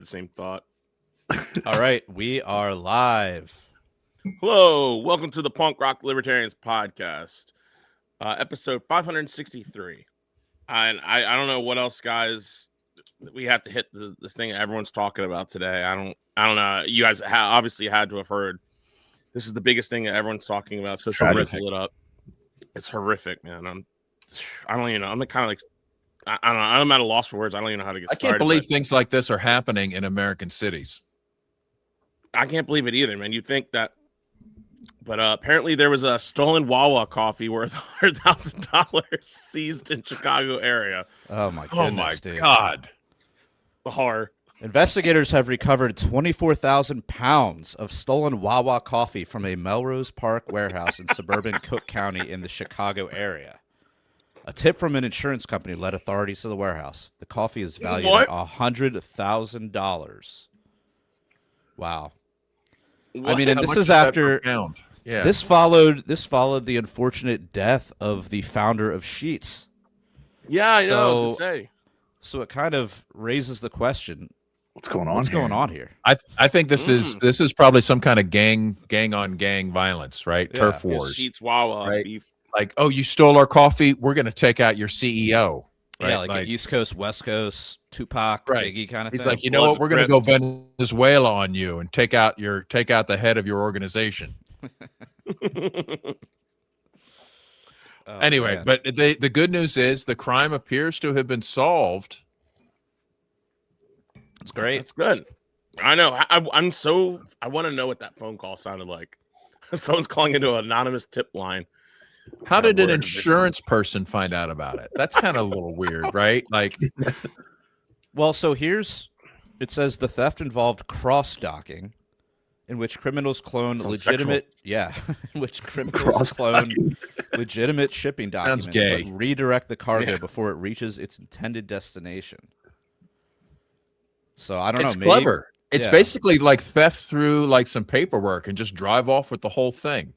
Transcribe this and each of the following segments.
the same thought. All right, we are live. Hello, welcome to the Punk Rock Libertarians podcast, episode 563. And I don't know what else, guys. We have to hit this thing everyone's talking about today. I don't know. You guys obviously had to have heard. This is the biggest thing that everyone's talking about. Social media lit up. It's horrific, man. I don't even know. I'm kind of like. I don't know. I'm at a loss for words. I don't even know how to get started. I can't believe things like this are happening in American cities. I can't believe it either, man. You'd think that, but apparently there was a stolen Wawa coffee worth $100,000 seized in Chicago area. Oh my goodness, dude. God. The horror. Investigators have recovered 24,000 pounds of stolen Wawa coffee from a Melrose Park warehouse in suburban Cook County in the Chicago area. A tip from an insurance company led authorities to the warehouse. The coffee is valued at $100,000. Wow. What? I mean, and this is after yeah. this followed the unfortunate death of the founder of Sheetz. Yeah, I know. I was gonna say. So it kind of raises the question: What's going on? Going on here? I think this is probably some kind of gang on gang violence, right? Yeah. Turf wars. Sheetz Wawa right? beef. Like, oh, you stole our coffee. We're going to take out your CEO. Right? Yeah, like East Coast, West Coast, Tupac, right. Biggie kind of He's thing. like, you know what? We're going to go Venezuela on you and take out the head of your organization. Anyway, man. but the good news is the crime appears to have been solved. It's great. That's good. I know. I want to know what that phone call sounded like. Someone's calling into an anonymous tip line. How did an insurance person find out about it? That's kind of a little weird, right? Like, well, so it says the theft involved cross-docking, in which criminals clone legitimate legitimate shipping documents, but redirect the cargo before it reaches its intended destination. So I don't know. It's clever. It's basically like theft through like some paperwork and just drive off with the whole thing.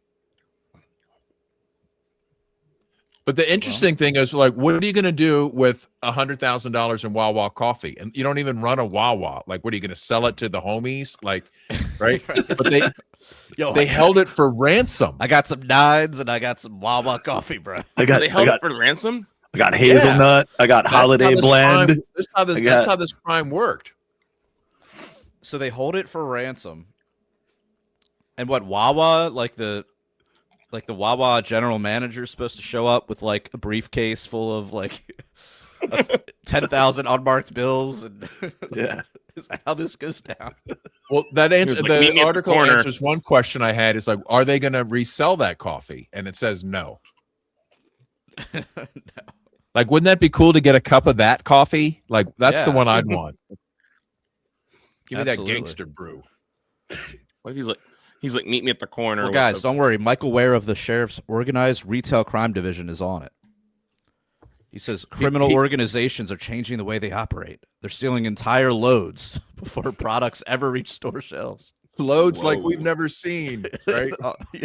But the interesting thing is, like, what are you going to do with $100,000 in Wawa coffee? And you don't even run a Wawa. Like, what are you going to sell it to the homies? Like, right? But they held it for ransom. I got some nines and I got some Wawa coffee, bro. They held it for ransom. I got hazelnut. I got holiday blend. That's how this crime worked. So they hold it for ransom. And what, Wawa, like the Wawa general manager is supposed to show up with like a briefcase full of like 10,000 unmarked bills, and yeah, is that how this goes down? Well, that answer like, the article answers one question I had. Is like, are they going to resell that coffee? And it says no. No. Like, wouldn't that be cool to get a cup of that coffee? Like, that's the one I'd want. Give me that gangster brew. What if he's like, meet me at the corner. Well, guys, don't worry. Michael Ware of the Sheriff's Organized Retail Crime Division is on it. He says criminal organizations are changing the way they operate. They're stealing entire loads before products ever reach store shelves. Loads like we've never seen, right? Yeah.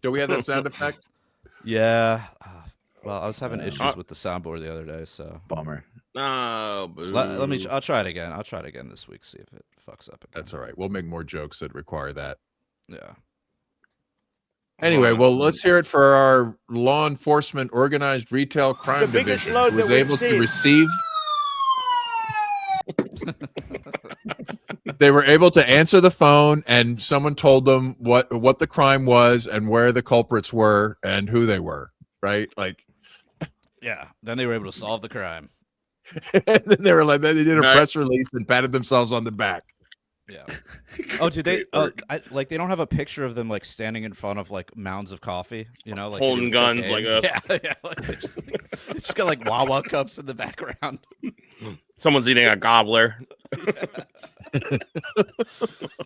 Do we have that sound effect? Yeah. Well, I was having issues with the soundboard the other day, so bummer. No, let me. I'll try it again. I'll try it again this week. See if it fucks up again. That's all right. We'll make more jokes that require that. Yeah. Anyway, well, let's hear it for our law enforcement organized retail crime division, who was able to receive. They were able to answer the phone, and someone told them what the crime was and where the culprits were and who they were. Right? Like, yeah. Then they were able to solve the crime. And then they were like, then they did a press release and patted themselves on the back. Yeah. Oh, did they? Like, they don't have a picture of them like standing in front of like mounds of coffee, you know, like holding guns like us. Yeah. It's just got like Wawa cups in the background. Someone's eating a gobbler.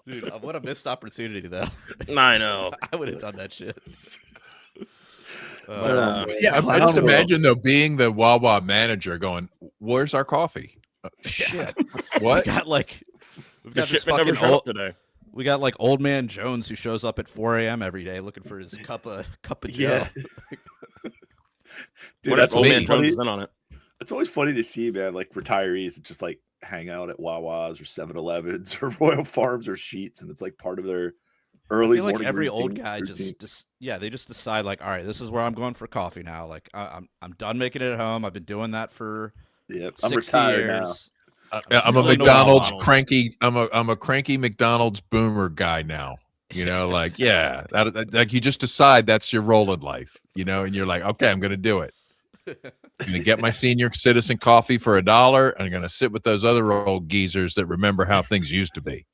Dude, what a missed opportunity, though. I know. I would have done that shit. Yeah, I just imagine though being the Wawa manager going, "Where's our coffee?" Shit, what? We've got this fucking today. We got like old man Jones who shows up at 4 a.m. every day looking for his cup of Joe. Dude, what if old man Jones is in on it? It's always funny to see, man, like retirees that just like hang out at Wawa's or 7-Elevens or Royal Farms or Sheets, and it's like part of their I early feel like morning every old routine. guy they just decide like, all right, this is where I'm going for coffee now. Like I'm done making it at home. I've been doing that for Yep, I'm 60 retired now. years. I'm a Usually no McDonald's Wawa. cranky. I'm a cranky McDonald's boomer guy now. You know, like like you just decide that's your role in life. You know, and you're like, okay, I'm going to do it. I'm going to get my senior citizen coffee for $1. I'm going to sit with those other old geezers that remember how things used to be.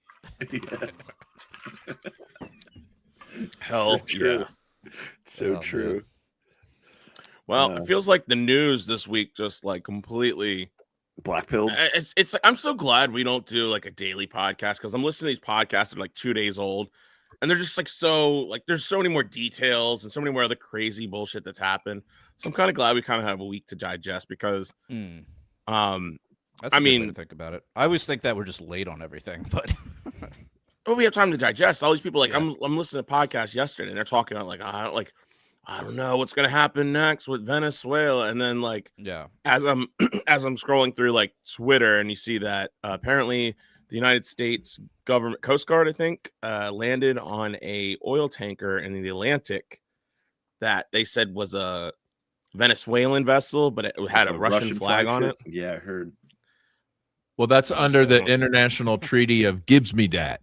Hell, So true. yeah. So Oh, true. man. Well, it feels like the news this week just like completely. Black pill. It's like I'm so glad we don't do like a daily podcast because I'm listening to these podcasts that are like 2 days old, and they're just like so like there's so many more details and so many more other crazy bullshit that's happened. So I'm kind of glad we kind of have a week to digest because, That's I a good way mean, to think about it. I always think that we're just late on everything, but well, we have time to digest. All these people like Yeah. I'm listening to podcasts yesterday and they're talking about like I don't know what's gonna happen next with Venezuela, and then like yeah. as I'm as I'm scrolling through like Twitter and you see that apparently the United States government Coast Guard, I think, landed on a oil tanker in the Atlantic that they said was a Venezuelan vessel, but it had It's a Russian flag on ship. it. Yeah, I heard. Well, that's under the international treaty of Gives Me Dat.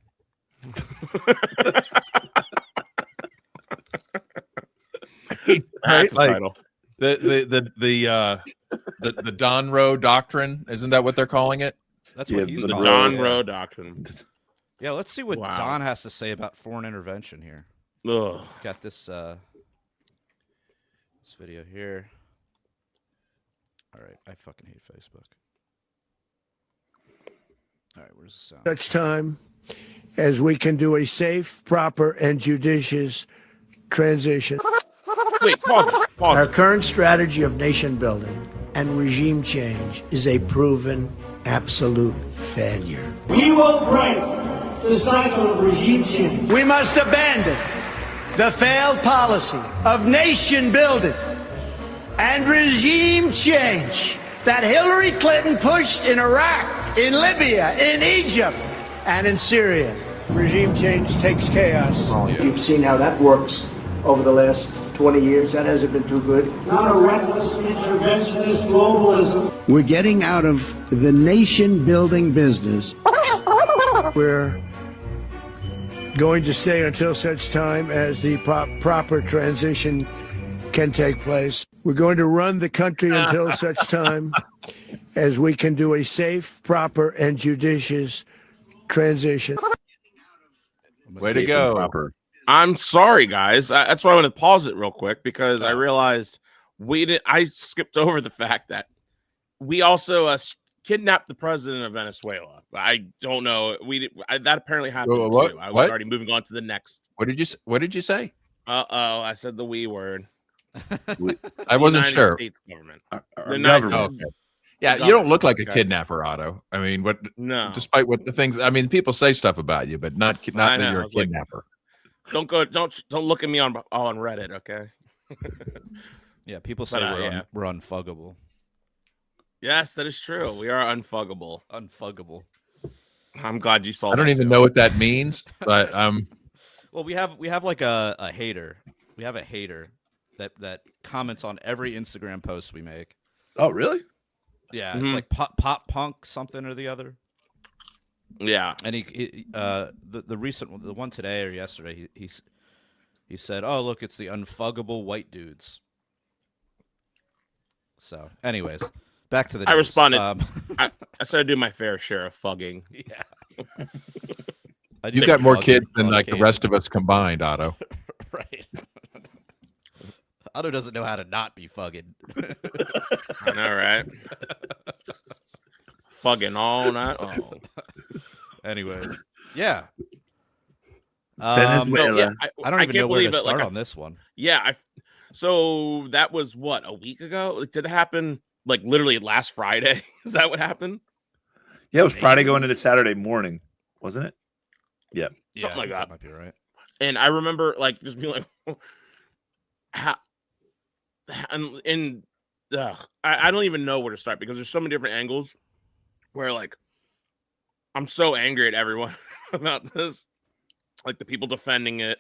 That's the Like, title. the Monroe Doctrine, isn't that what they're calling it? That's Yeah, what he's the The calling Don it. Roe Doctrine. Yeah, let's see what Wow. Don has to say about foreign intervention here. Ugh. Got this this video here. All right, I fucking hate Facebook. All right, where's the sound? Such time as we can do a safe, proper, and judicious transition. Wait, pause it. Pause Our it. current strategy of nation building and regime change is a proven absolute failure. We will break the cycle of regime change. We must abandon the failed policy of nation building and regime change that Hillary Clinton pushed in Iraq, in Libya, in Egypt, and in Syria. Regime change takes chaos. You've seen how that works over the last 20 years. That hasn't been too good. Not a reckless interventionist globalism. We're getting out of the nation building business. We're going to stay until such time as the proper transition can take place. We're going to run the country until such time as we can do a safe, proper, and judicious transition. Way to Safe and go. proper. I'm sorry, guys. That's why I want to pause it real quick because I realized I skipped over the fact that we also kidnapped the president of Venezuela. I don't know. That apparently happened What? too. I was What? already moving on to the next. What did you say? I said the we word. I wasn't United sure. States government. Our The government. Oh, okay. Yeah, you don't look like a kidnapper, Otto. I mean, what? No. Despite what the things, I mean, people say stuff about you, but not I that know, you're I a was like- kidnapper. Don't look at me on Reddit, okay? Yeah, people say But, we're unfuggable. Yes, that is true. We are unfuggable. Unfuggable. I'm glad you saw. I don't that even too. know what that means, but Well, we have like a hater. We have a hater that comments on every Instagram post we make. Oh, really? Yeah, Mhm. it's like pop punk something or the other. Yeah. And the recent one, the one today or yesterday, he said, "Oh, look, it's the unfuggable white dudes." So, anyways, back to the. I news. responded. I said I do my fair share of fugging. Yeah. I do you've got more fuck kids on than like the occasion. rest of us combined, Otto. Right. Otto doesn't know how to not be fugging. I know, right? Fugging all night long. Anyways, yeah. Venezuela. No, yeah, I don't even know where to it. start Like, on this one. Yeah, so that was what, a week ago? Like, did it happen like literally last Friday? Is that what happened? Yeah, it was Friday going into Saturday morning, wasn't it? Yeah. Yeah, Something like I think that. might be right. And I remember like just being like, how, and I don't even know where to start because there's so many different angles where like I'm so angry at everyone about this, like the people defending it,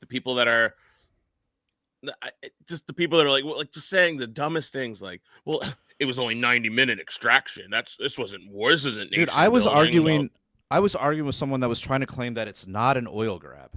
the people that are just the people that are like just saying the dumbest things, like, well, it was only 90-minute extraction. This wasn't war. This isn't. Dude, I was arguing with someone that was trying to claim that it's not an oil grab.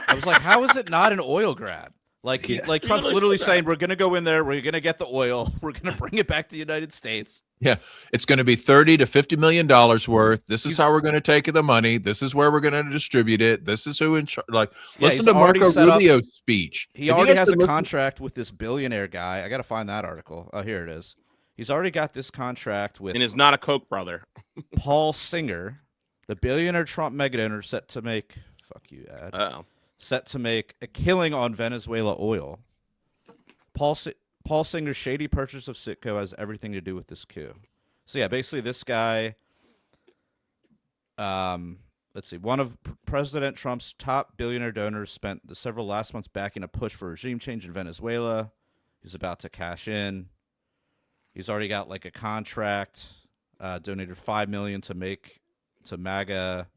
I was like, how is it not an oil grab? Like, Trump's literally saying, we're going to go in there, we're going to get the oil, we're going to bring it back to the United States. Yeah, it's going to be $30 to $50 million worth. This is how we're going to take the money. This is where we're going to distribute it. This is who in charge. Like, listen to Marco Rubio's speech. He already has a contract with this billionaire guy. I got to find that article. Oh, here it is. He's already got this contract with. And is not a Koch brother. Paul Singer, the billionaire Trump mega owner, set to make. Fuck you, ad. Uh-oh. Set to make a killing on Venezuela oil. Paul Singer's shady purchase of Citgo has everything to do with this coup. So yeah, basically this guy, let's see, one of President Trump's top billionaire donors spent the several last months backing a push for regime change in Venezuela. He's about to cash in. He's already got like a contract, donated $5 million to MAGA.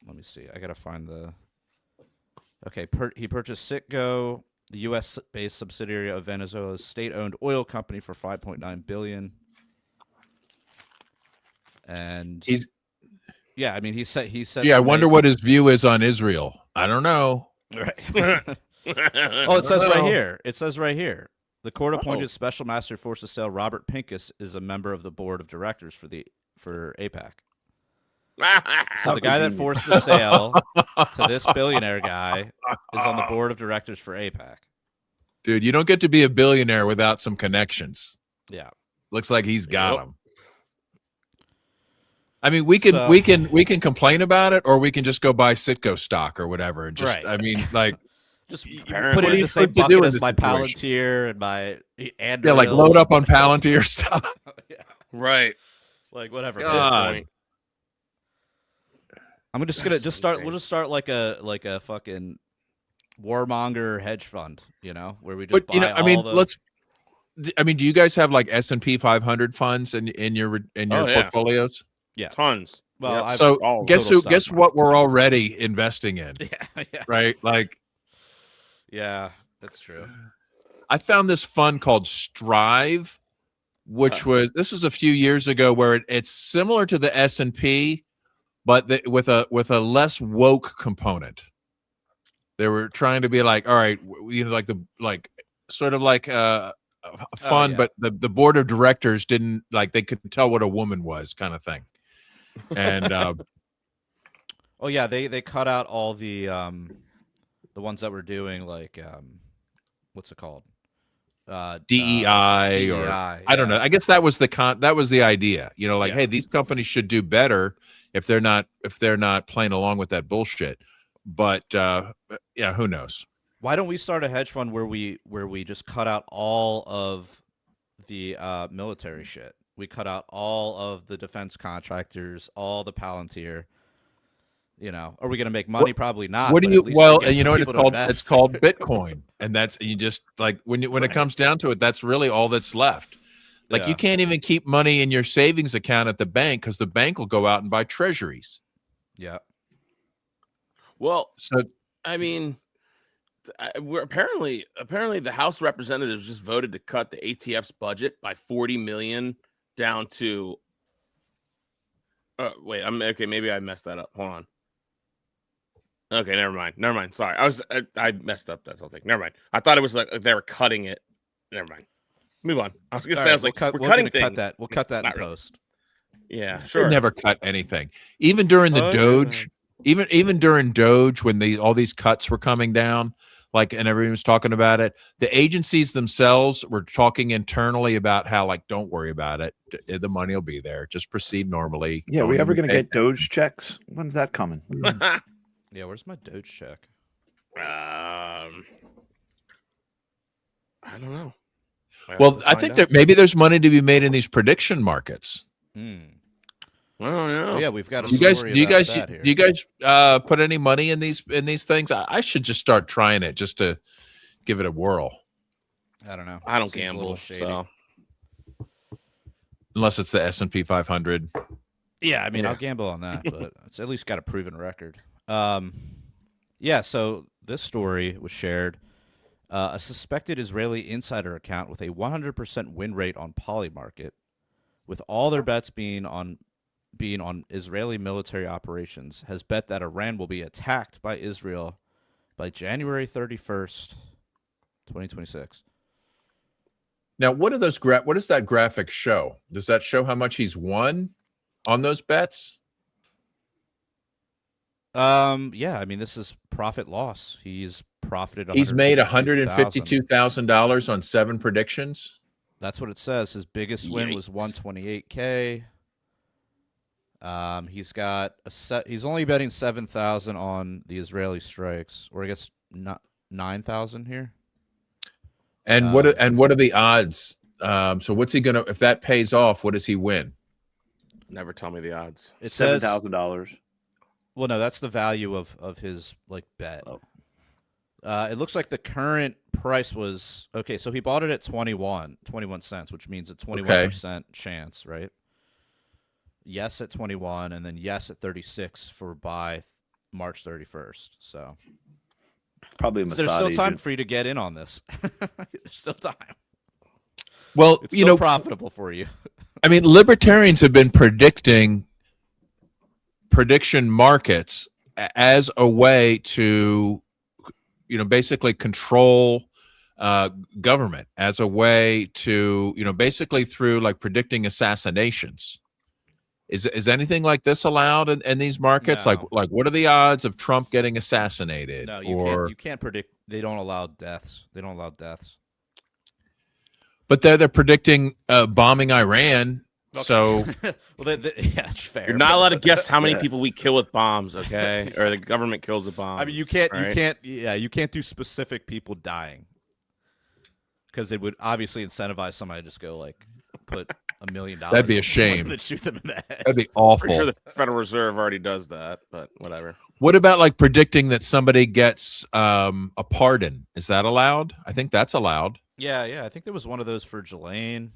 Let me see. I gotta find the. Okay, he purchased Citgo, the U.S.-based subsidiary of Venezuela's state-owned oil company, for $5.9 billion. And he said. Yeah, I wonder what his view is on Israel. I don't know. Right. Oh, it says right here. It says right here. The court-appointed special master forced to sale Robert Pincus is a member of the board of directors for AIPAC. So the guy that forced the sale to this billionaire guy is on the board of directors for AIPAC. Dude, you don't get to be a billionaire without some connections. Yeah, looks like he's got them. I mean, we can complain about it, or we can just go buy Citgo stock or whatever, and just I mean, like, just put it in the same bucket as my Palantir and my Andrew. Yeah, like load up on Palantir stock. Yeah. Right. Like whatever. At this point. I'm just gonna start. We'll just start like a fucking warmonger hedge fund, where we just. But do you guys have like S&P 500 funds in your portfolios? Yeah, tons. Well, so guess what we're already investing in? Yeah. Right, like. Yeah, that's true. I found this fund called Strive, which was a few years ago, where it's similar to the S&P. But with a less woke component. They were trying to be like, all right, sort of like a fund, but the board of directors didn't like, they couldn't tell what a woman was, kind of thing. And oh yeah, they cut out all the ones that were doing like what's it called? DEI or I don't know. I guess that was the idea. Hey, these companies should do better if they're not playing along with that bullshit. But who knows? Why don't we start a hedge fund where we just cut out all of the military shit? We cut out all of the defense contractors, all the Palantir. Are we going to make money? Probably not. What do you? Well, and you know what it's called? It's called Bitcoin, and that's you just like when it comes down to it, that's really all that's left. Like you can't even keep money in your savings account at the bank because the bank will go out and buy treasuries. Yeah. Well, so I mean, we're apparently the House of Representatives just voted to cut the ATF's budget by $40 million down to. Wait, maybe I messed that up. Hold on. Okay, never mind. Sorry, I messed up that whole thing. Never mind. I thought it was like they were cutting it. Never mind. Move on. I was gonna say, we're cutting things. We'll cut that in post. Yeah, sure. They never cut anything. Even during the Doge, even during Doge, when all these cuts were coming down, and everyone was talking about it, the agencies themselves were talking internally about how, don't worry about it. The money will be there. Just proceed normally. Yeah, are we ever going to get Doge checks? When's that coming? Yeah, where's my Doge check? I don't know. Well, I think that maybe there's money to be made in these prediction markets. Well, yeah. Oh, yeah, we've got. Do you guys put any money in these things? I should just start trying it just to give it a whirl. I don't know. I don't Seems a little gamble, shady. so Unless it's the S&P 500. Yeah, I mean, Yeah. I'll gamble on that, but it's at least got a proven record. Yeah, so this story was shared. A suspected Israeli insider account with a 100% win rate on PolyMarket, with all their bets being on Israeli military operations, has bet that Iran will be attacked by Israel by January 31st, 2026. Now, what are those what does that graphic show? Does that show how much he's won on those bets? Yeah, I mean, this is profit loss. He's profited. He's made $152,000. $152,000 on 7 predictions. That's what it says. His biggest win was Yikes. $128K. He's got he's only betting 7,000 on the Israeli strikes, or I guess not 9,000 here. And what are the odds? So what's he gonna, if that pays off, what does he win? never tell me the odds. It says $7,000. Well, no, that's the value of his bet. Oh. It looks like the current price was okay. So he bought it at 21 cents, which means a 21% chance, right? Yes at 21, and then yes at 36 for by March 31st. So Probably a there's still Mossad time agent. for you to get in on this. There's still time. Well, It's still profitable for you. I mean, libertarians have been prediction markets as a way to, basically control government, as a way to, basically through like predicting assassinations. Is anything like this allowed in these markets? No. Like what are the odds of Trump getting assassinated? No, you can't predict. They don't allow deaths. But they're predicting bombing Iran. Okay. So well, yeah, it's fair. You're not allowed to guess how many people we kill with bombs, okay? Or the government kills with bombs. I mean, you can't right? you can't do specific people dying, because it would obviously incentivize somebody to just go like put $1 million. That'd be a shame. And shoot them in the head. that'd be awful. Pretty sure the Federal Reserve already does that, but whatever. What about like predicting that somebody gets a pardon? Is that allowed? I think that's allowed. Yeah. I think there was one of those for Jelaine.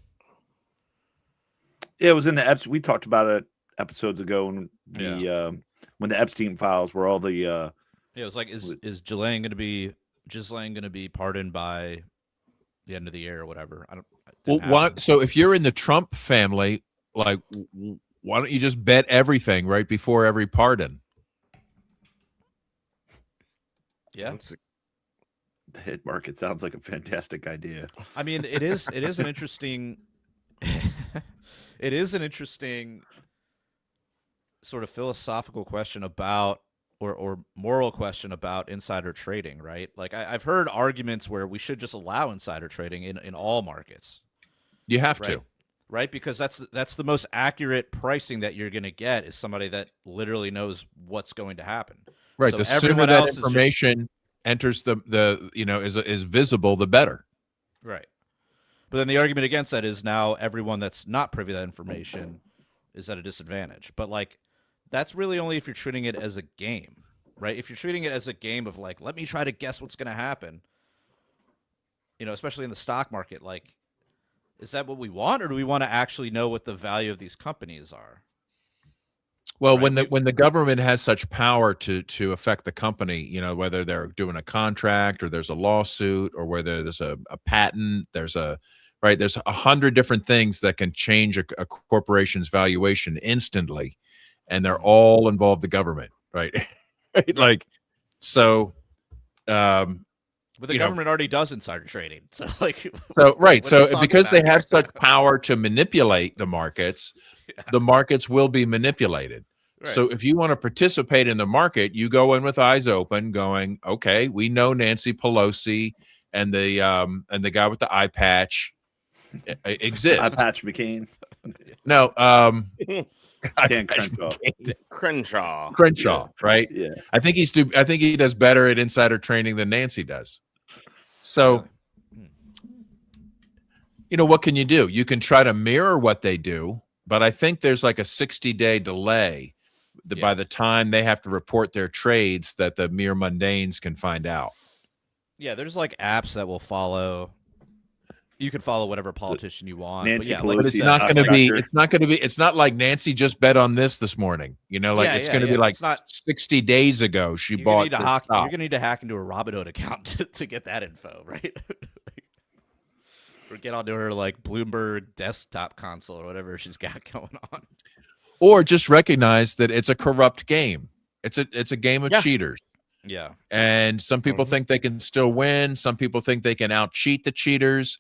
Yeah, it was in the Epstein. We talked about it episodes ago when the Epstein files were all the. Yeah, it was like, is Jelaine going to be pardoned by the end of the year or whatever? I don't. Well, why? So if you're in the Trump family, like, why don't you just bet everything right before every pardon? Yeah. The hit market sounds like a fantastic idea. I mean, it is an interesting. It is an interesting sort of philosophical question about, or moral question about insider trading, right? Like I've heard arguments where we should just allow insider trading in all markets. You have right? to, right? Because that's the most accurate pricing that you're going to get is somebody that literally knows what's going to happen. right? So The sooner everyone that else information enters the is visible, the better. Right. But then the argument against that is now everyone that's not privy to that information is at a disadvantage. But like, that's really only if you're treating it as a game, right? If you're treating it as a game of like, let me try to guess what's going to happen, especially in the stock market, like, is that what we want, or do we want to actually know what the value of these companies are? Well, Right. when the government has such power to affect the company, whether they're doing a contract or there's a lawsuit or whether there's a patent, there's 100 different things that can change a corporation's valuation instantly, and they're all involved the government, right? Right? Like, so. But the government already does insider trading, so like. So right, what are you so talking because they about? have such power to manipulate the markets, the markets will be manipulated. Right. So if you want to participate in the market, you go in with eyes open, going, "Okay, we know Nancy Pelosi and the guy with the eye patch exist." Eye patch McCain. No, Dan Crenshaw. Crenshaw. right? Yeah. I think he does better at insider trading than Nancy does. So, what can you do? You can try to mirror what they do, but I think there's like a 60-day delay by the time they have to report their trades that the mere mundanes can find out. Yeah, there's like apps that will follow you can follow whatever politician you want. Nancy but yeah, like But you it's said, not going to be. Doctor. It's not going to be. It's not like Nancy just bet on this morning. You know, like Yeah, it's yeah, going to be yeah. like It's not- 60 days ago she you're gonna bought need to the hack. stock. You're gonna need to hack into a Robinhood account to get that info, right? Or get onto her like Bloomberg desktop console or whatever she's got going on. Or just recognize that it's a corrupt game. It's a game of Yeah. cheaters. Yeah. And some people think they can still win. Some people think they can out cheat the cheaters.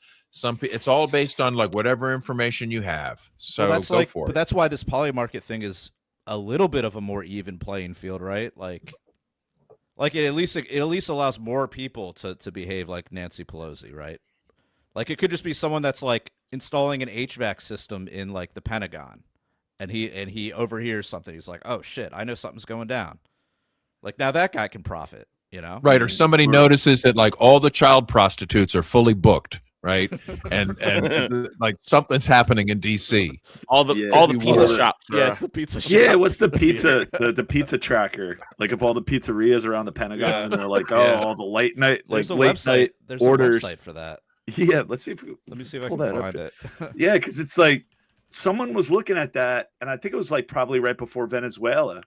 It's all based on like whatever information you have. So Well, that's go for but it. that's why this PolyMarket thing is a little bit of a more even playing field, right? Like it at least allows more people to behave like Nancy Pelosi, right? Like it could just be someone that's like installing an HVAC system in like the Pentagon, and he overhears something. He's like, "Oh shit, I know something's going down." Like now that guy can profit, you know? Right. Or somebody notices that like all the child prostitutes are fully booked. Right. and like something's happening in DC. All the pizza shops. Yeah, it's the pizza shop. Yeah, what's the pizza the pizza tracker? Like of all the pizzerias around the Pentagon, and they're like, oh, Yeah. all the late night, like There's a late website. night There's orders. a website for that. Yeah, let's see if we, Let me see if I pull can that up. find it. Yeah, because it's like someone was looking at that, and I think it was like probably right before Venezuela,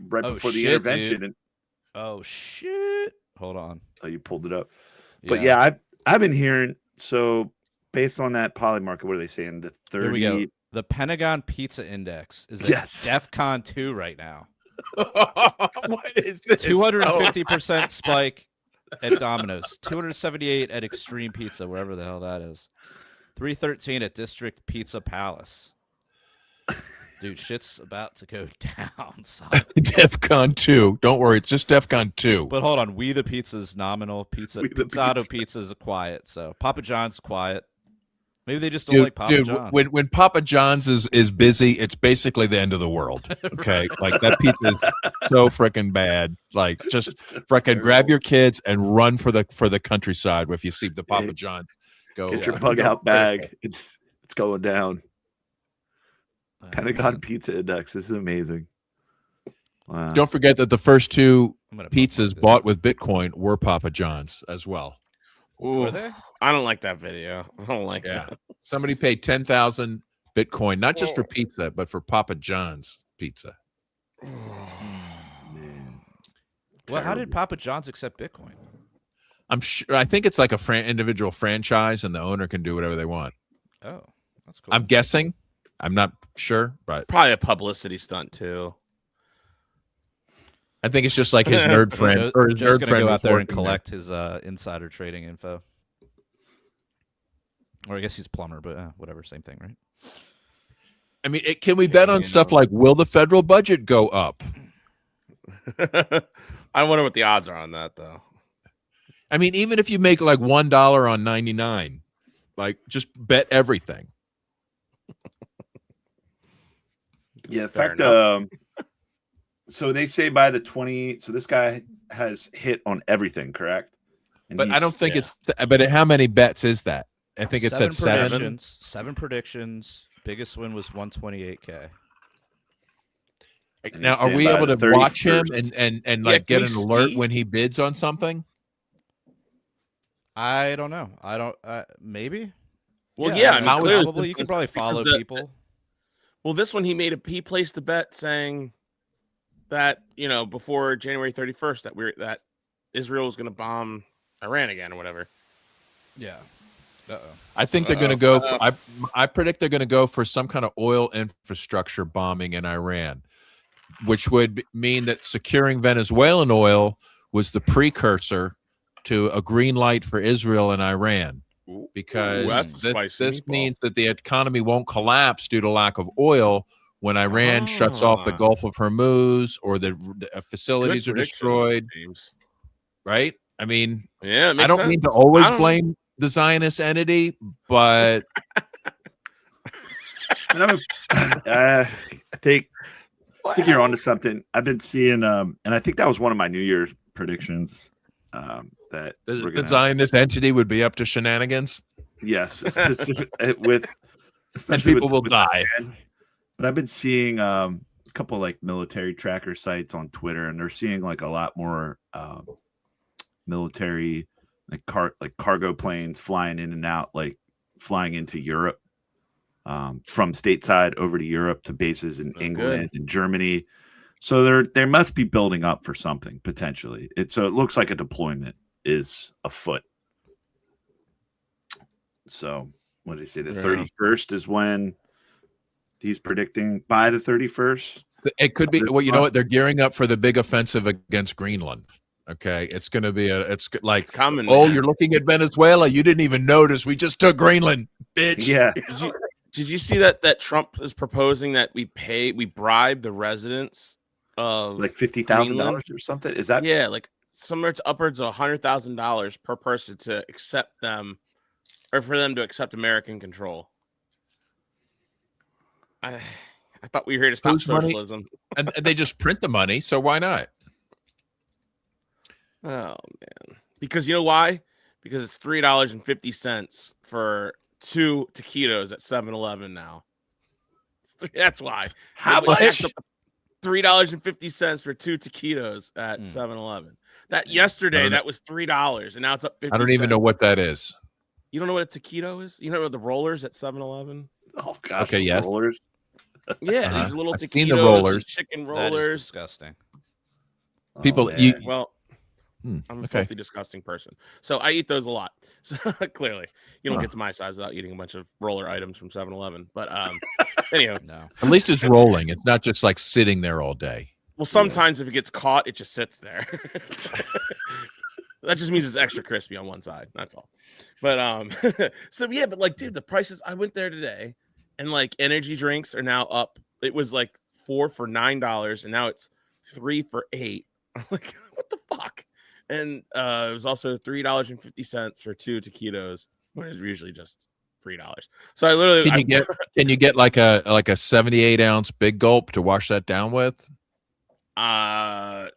right Oh, before the shit, intervention. dude. And Oh shit! Hold on. oh, you pulled it up. But yeah, I've been hearing, so based on that PolyMarket, what are they saying? The Here we go. 30 The Pentagon Pizza Index is at Yes. DEFCON 2 right now. What is this? 250% spike at Domino's. 278 at Extreme Pizza, wherever the hell that is. 313 at District Pizza Palace. Dude, shit's about to go down, son. DEFCON 2. Don't worry, it's just DEFCON 2. But hold on, We the Pizza's nominal. Pizzato Pizza's quiet, so Papa John's quiet. Maybe they just don't like Papa John's. When Papa John's is busy, it's basically the end of the world. Okay, like that pizza is so freaking bad. Like just freaking grab your kids and run for the countryside if you see the Papa John's go. Get your bug out bag. It's going down. Pentagon Pizza Index. This is amazing. Wow. Don't forget that the first two I'm gonna pizzas bookmark this. bought with Bitcoin were Papa John's as well. Ooh, Were they? I don't like that video. I don't like Yeah, that. somebody paid 10,000 Bitcoin, not just for pizza, but for Papa John's pizza. Man. Well, how did Terrible. Papa John's accept Bitcoin? I'm sure. I think it's like a individual franchise, and the owner can do whatever they want. Oh, that's cool. I'm guessing. I'm not sure, but Probably a publicity stunt too. I think it's just like his nerd friend or his Joe's nerd gonna friend go was out there and working collect his insider trading info. Or I guess he's plumber, but whatever, same thing, right? I mean, can we bet on you stuff know. like will the federal budget go up? I wonder what the odds are on that though. I mean, even if you make like $1 on 99, like just bet everything. Yeah, in Fair fact, enough. so they say by the 20, so this guy has hit on everything, correct? And But I don't think yeah. it's. But how many bets is that? I think it's at 7. predictions. 7 predictions. Biggest win was 128K. And Now, he's are saying we by able the to watch him 31st. and Yeah, like get can an we alert see? when he bids on something? I don't know. I don't. Maybe. Well, yeah, I mean, how would- clearly probably. You can probably because follow the- people. Well, this one he placed the bet saying that before January 31st that Israel was going to bomb Iran again or whatever. Yeah. Uh-oh. I think they're going to go. I predict they're going to go for some kind of oil infrastructure bombing in Iran, which would mean that securing Venezuelan oil was the precursor to a green light for Israel and Iran, because that's a spicy this meatball. means that the economy won't collapse due to lack of oil when Iran shuts off the Ah. Gulf of Hormuz or the facilities Good are prediction, destroyed. James. Right? I mean, Yeah, it I makes don't sense. mean to always I don't- blame the Zionist entity, but I think you're onto something. I've been seeing, and I think that was one of my New Year's predictions. That we're the gonna- Zionist entity would be up to shenanigans, yes, with and especially people will with die. Iran. But I've been seeing a couple like military tracker sites on Twitter, and they're seeing like a lot more military like cargo planes flying in and out like flying into Europe from stateside over to Europe to bases in England and Germany. So they must be building up for something potentially. So it looks like a deployment is afoot. So what did he say? The 31st is when he's predicting, by the 31st. It could be. Well, you know what? They're gearing up for the big offensive against Greenland. Okay, it's going to be it's coming. Oh, man. You're looking at Venezuela. You didn't even notice. We just took Greenland, bitch. Yeah. Did you see that Trump is proposing that we bribe the residents of like $50,000 or something? Is that like somewhere to upwards of $100,000 per person to accept them, or for them to accept American control? I thought we were here to stop socialism. And they just print the money, so why not? Oh man, because you know why? Because it's $3.50 for 2 taquitos at 7-Eleven now. That's why. How much? $3.50 for 2 taquitos at 7-Eleven. That yesterday that was $3, and now it's up 50 I don't even know what that is. You don't know what a taquito is? You know what the rollers at 7-Eleven? Oh gosh, okay, yes. Rollers. Yeah, these little I've taquitos, seen the rollers. chicken rollers. That is disgusting. People, I'm a filthy, disgusting person, so I eat those a lot. So clearly, you don't get to my size without eating a bunch of roller items from 7-Eleven. But anyhow, no. At least it's rolling. It's not just like sitting there all day. Well, sometimes if it gets caught, it just sits there. That just means it's extra crispy on one side. That's all. But so yeah, but like, dude, the prices. I went there today, and like energy drinks are now up. It was like 4 for $9, and now it's 3 for $8. I'm like, what the fuck? And it was also $3.50 for 2 taquitos, when it's usually just $3. So I literally can you get like a 78-ounce big gulp to wash that down with? What's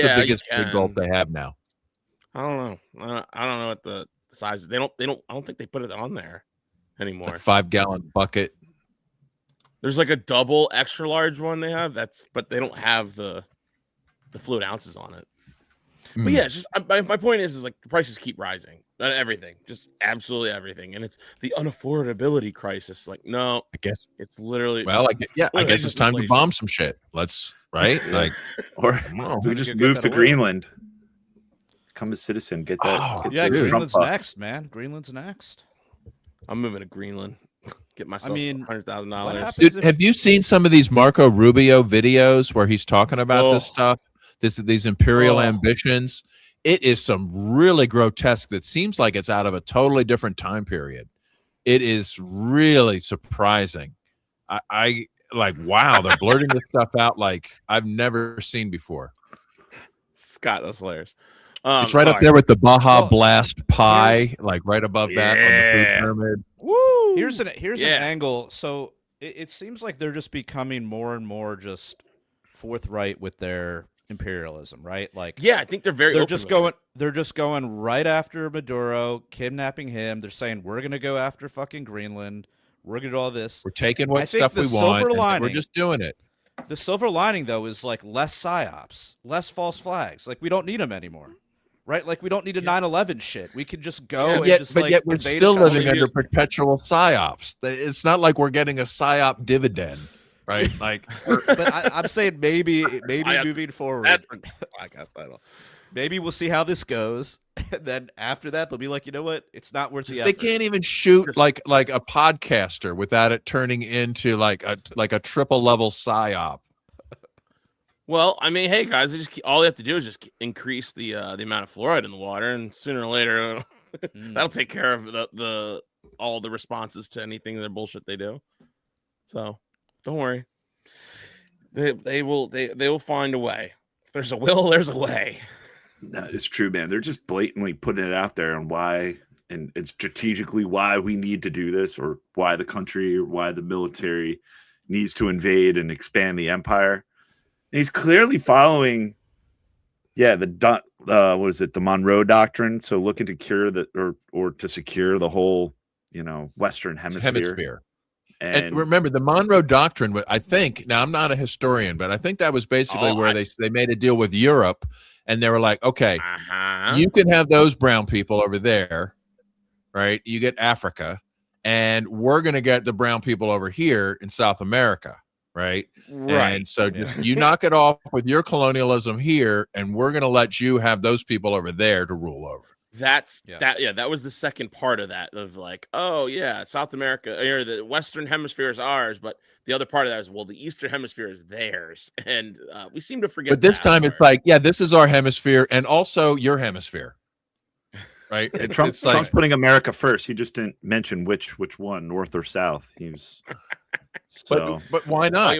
the biggest big gulp they have now? I don't know. I don't know what the size is. They don't. I don't think they put it on there anymore. A 5-gallon bucket. There's like a double extra large one they have. But they don't have the fluid ounces on it. But yeah, it's just my point is like the prices keep rising. Everything, just absolutely everything, and it's the unaffordability crisis. Like, no, I guess it's literally I guess it's time to bomb some shit. Let's like, or we just move to Greenland. Become a citizen. Get that. Greenland's next, man. Greenland's next. I'm moving to Greenland. Get myself $100,000. Dude, have you seen some of these Marco Rubio videos where he's talking about this stuff? These imperial ambitions. It is some really grotesque that seems like it's out of a totally different time period. It is really surprising. I like, wow, they're blurting this stuff out like I've never seen before. Scott, that's hilarious. It's right up there with the Baja Blast pie, like right above that on the food pyramid. Woo! Here's an angle. So it seems like they're just becoming more and more just forthright with their imperialism, right? Like, yeah, I think they're just going right after Maduro, kidnapping him. They're saying we're gonna go after fucking Greenland. We're gonna do all this. We're taking what stuff we want. We're just doing it. The silver lining, though, is like less psyops, less false flags. Like, we don't need them anymore, right? Like, we don't need a 9/11 shit. We could just go. Yet we're still living under perpetual psyops. It's not like we're getting a psyop dividend. Right, like, but I'm saying maybe moving forward, maybe we'll see how this goes, and then after that they'll be like, you know what, it's not worth the effort. They can't even shoot like a podcaster without it turning into like a triple level psyop. Well, I mean, hey guys, all they have to do is just increase the amount of fluoride in the water, and sooner or later that'll take care of all the responses to anything their bullshit they do. So. Don't worry. They will find a way. If there's a will, there's a way. That is true, man. They're just blatantly putting it out there on why and strategically why we need to do this, or why the country or why the military needs to invade and expand the empire. And he's clearly following, the Monroe Doctrine. So looking to cure or to secure the whole, Western hemisphere. And remember, the Monroe Doctrine, I think, now I'm not a historian, but I think that was basically where they made a deal with Europe, and they were like, okay, you can have those brown people over there, right? You get Africa, and we're going to get the brown people over here in South America, right? And so you knock it off with your colonialism here, and we're going to let you have those people over there to rule over. That was the second part of that, of like, oh yeah, South America, or the Western Hemisphere is ours, but the other part of that is, well, the Eastern Hemisphere is theirs, and we seem to forget. But this time it's like, yeah, this is our hemisphere, and also your hemisphere, right? Trump's putting America first. He just didn't mention which one, North or South. He was. So. But why not?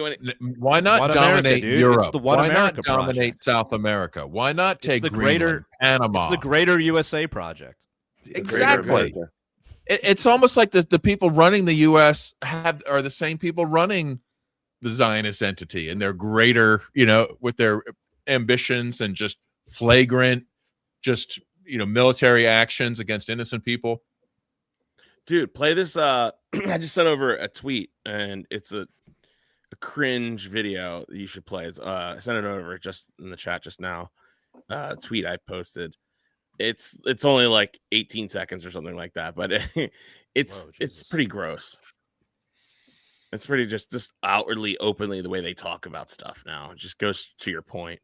Why not dominate Europe? It's the one why America not dominate project. South America? Why not take the Greenland, Panama? It's the greater USA project. Exactly. It's almost like the people running the U.S. are the same people running the Zionist entity, and they're greater, with their ambitions and just flagrant, military actions against innocent people. Dude, play this. I just sent over a tweet, and it's a cringe video that you should play. It's, I sent it over just in the chat just now. Tweet I posted. It's only like 18 seconds or something like that, but it's pretty gross. It's pretty just outwardly, openly the way they talk about stuff now. It just goes to your point.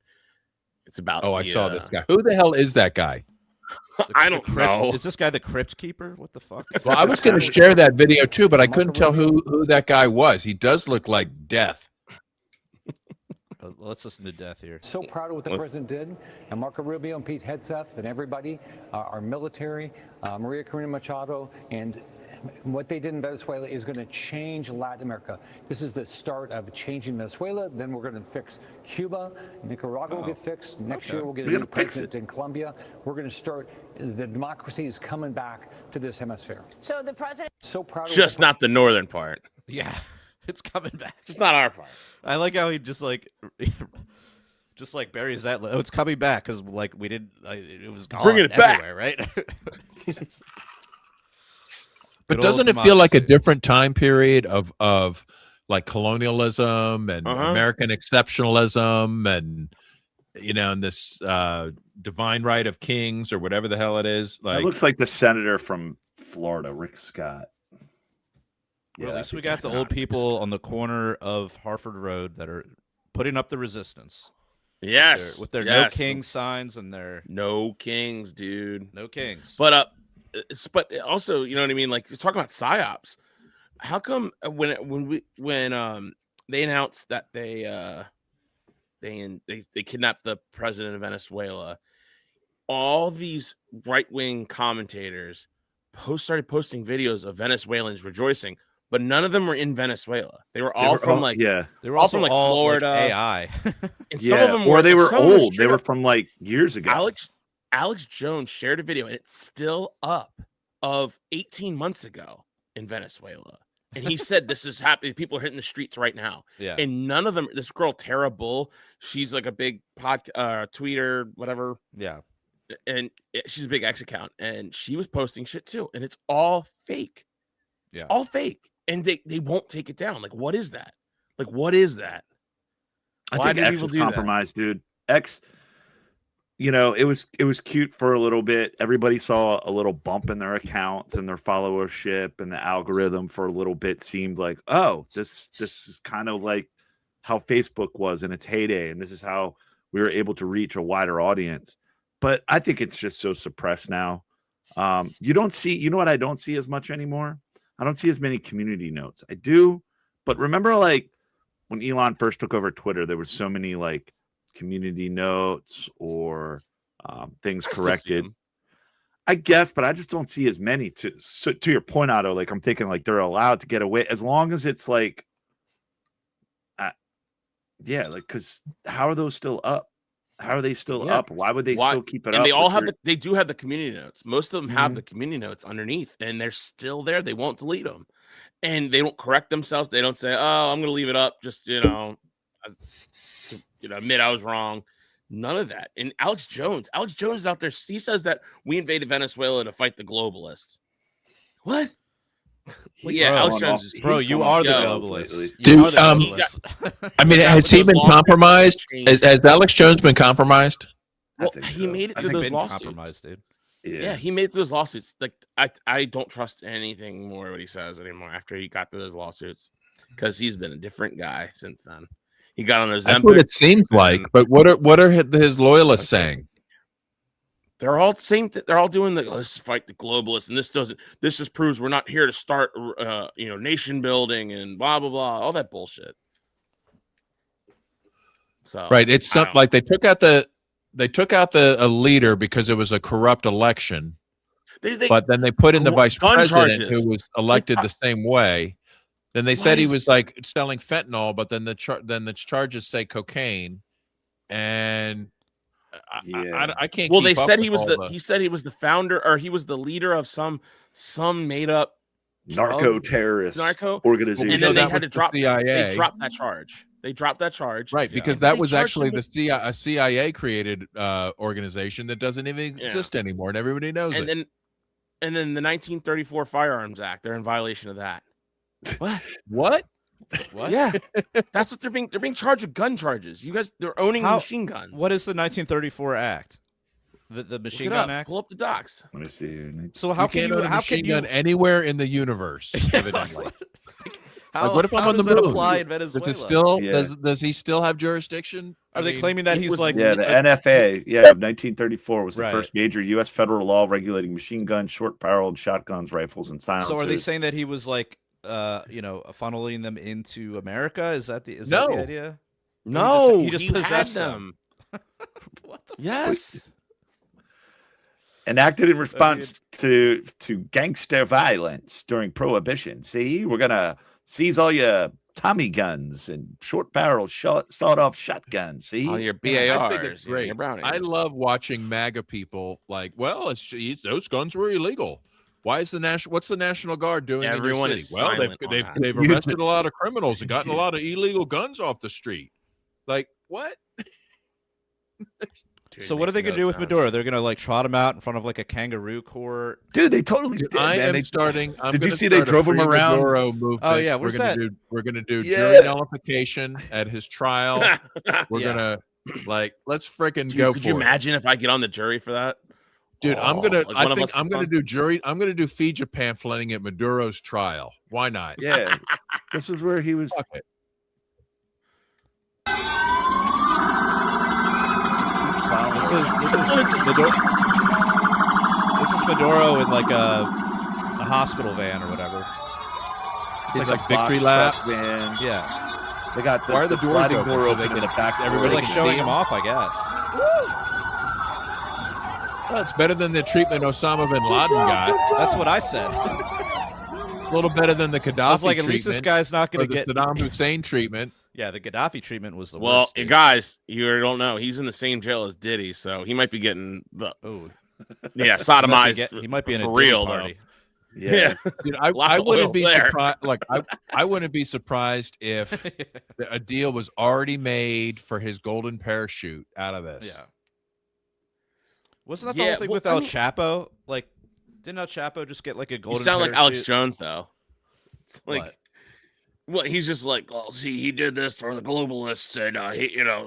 It's about. I saw this guy. Who the hell is that guy? I don't know. Is this guy the Crypt Keeper? What the fuck? Well, I was going to share that video too, but I couldn't tell who that guy was. He does look like Death. Let's listen to Death here. So proud of what the president did, and Marco Rubio and Pete Hegseth and everybody, our military, Maria Corina Machado, and what they did in Venezuela is going to change Latin America. This is the start of changing Venezuela. Then we're going to fix Cuba. Nicaragua will get fixed. Next year we'll get a new president in Colombia. We're going to start. The democracy is coming back to this hemisphere. So the president. So proud. Just not the northern part. Yeah, it's coming back. Just not our part. I like how he just buries that. Oh, it's coming back because we didn't. It was gone. Bringing it back, right? But doesn't it feel like a different time period of like colonialism and American exceptionalism and and this divine right of kings or whatever the hell it is? Like, it looks like the senator from Florida, Rick Scott. Well, at least we got the old people on the corner of Harford Road that are putting up the resistance. Yes, with their no king signs and their no kings, dude, no kings. But also, you know what I mean? Like, you're talking about psyops. How come when they announced that they kidnapped the president of Venezuela, all these right-wing commentators started posting videos of Venezuelans rejoicing, but none of them were in Venezuela. They were all from They were all from Florida, AI, and some of them they were old. They were from like years ago. Alex Jones shared a video, and it's still up, of 18 months ago in Venezuela. And he said, this is happening. People are hitting the streets right now. Yeah. And none of them, this girl, Tara Bull, she's like a big tweeter, whatever. Yeah. And she's a big X account. And she was posting shit too. And it's all fake. Yeah. It's all fake. And they won't take it down. Like, what is that? Like, what is that? Why do people do compromised, that? Dude. X, it was cute for a little bit. Everybody saw a little bump in their accounts and their followership, and the algorithm for a little bit seemed like, oh, this is kind of like how Facebook was in its heyday, and this is how we were able to reach a wider audience. But I think it's just so suppressed now. You don't see, what I don't see as much anymore? I don't see as many community notes. I do, but remember, like, when Elon first took over Twitter, there were so many like community notes or things corrected, I guess, but I just don't see as many. To your point, Otto, like, I'm thinking like they're allowed to get away as long as it's like, because how are those still up? How are they still up? Why would they still keep it up? And they all have they do have the community notes. Most of them have the community notes underneath, and they're still there. They won't delete them, and they don't correct themselves. They don't say, "Oh, I'm going to leave it up." Just admit I was wrong. None of that. And Alex Jones is out there. He says that we invaded Venezuela to fight the globalists. What? Well, yeah, Alex Jones is, you are the globalist. Dude, I mean, has he been compromised? Has Alex Jones been compromised? Well, he made it through those lawsuits. Compromised, dude. Yeah, he made those lawsuits. Like I don't trust anything more what he says anymore after he got to those lawsuits, because he's been a different guy since then. He got on Ozempic. That's what it seems like. But what are his loyalists saying? They're all they're all doing let's fight the globalists, and this just proves we're not here to start nation building and blah blah blah, all that bullshit. So Right, it's something like they took out a leader because it was a corrupt election, but then they put in the vice president who was elected the same way. Then they said he was like selling fentanyl, but then the charges say cocaine, and I can't. Well, they said he was the founder, or he was the leader of some made up narco-terrorist organization, and then they had to drop the CIA. They dropped that charge. They dropped that charge, right? Because that was actually a CIA created organization that doesn't even exist anymore, and everybody knows it. And then the 1934 Firearms Act, they're in violation of that. What? What? Yeah, that's what they're being charged with, gun charges. You guys, they're owning machine guns. What is the 1934 Act? The Machine Gun Act? Pull up the docs. Let me see. So how can you machine gun anywhere in the universe? Evidently. What if I'm on the moon? Apply in Venezuela? Does it still does he still have jurisdiction? Are they claiming that he's like the NFA? Yeah, 1934 was the first major U.S. federal law regulating machine guns, short-barreled shotguns, rifles, and silencers. So are they saying that he was like funneling them into America? Is that the idea? No, he just possessed them. What the yes. Enacted in response to gangster violence during Prohibition. See, we're gonna seize all your Tommy guns and short-barrel sawed-off shotguns. See, all your BARs. I think it's great. I love watching MAGA people like, well, those guns were illegal. Why is what's the National Guard doing Everyone in your city? Well, they've arrested a lot of criminals and gotten a lot of illegal guns off the street. Like, what? Dude, so what are they gonna do with Maduro? They're gonna like trot him out in front of like a kangaroo court. Dude, they totally did. Did you see they drove him around? Movement. Oh yeah, we're gonna do jury nullification at his trial. We're gonna let's freaking go. Could you imagine if I get on the jury for that? Dude, I'm gonna do feed Japan pamphleting at Maduro's trial. Why not? Yeah, this is where he was. Fuck it. This is Maduro in like a hospital van or whatever. He's like victory lap van. Yeah, they got why are the doors open? Door open in the back. Everybody like showing him off, I guess. Well, it's better than the treatment Osama bin Laden got. That's what I said. A little better than the Gaddafi. I was like, at least this guy's not going to get the Saddam Hussein treatment. Yeah, the Gaddafi treatment was the worst. Well, guys, you don't know. He's in the same jail as Diddy, so he might be getting sodomized. He might be in for a real party. Though. Yeah, dude, I wouldn't be surprised. Like, I wouldn't be surprised if a deal was already made for his golden parachute out of this. Yeah. Wasn't that the whole thing with El Chapo? Like, didn't El Chapo just get like a golden? You sound parachute? like Alex Jones, though. It's like. What? Well, he's just like, well, see, he did this for the globalists, and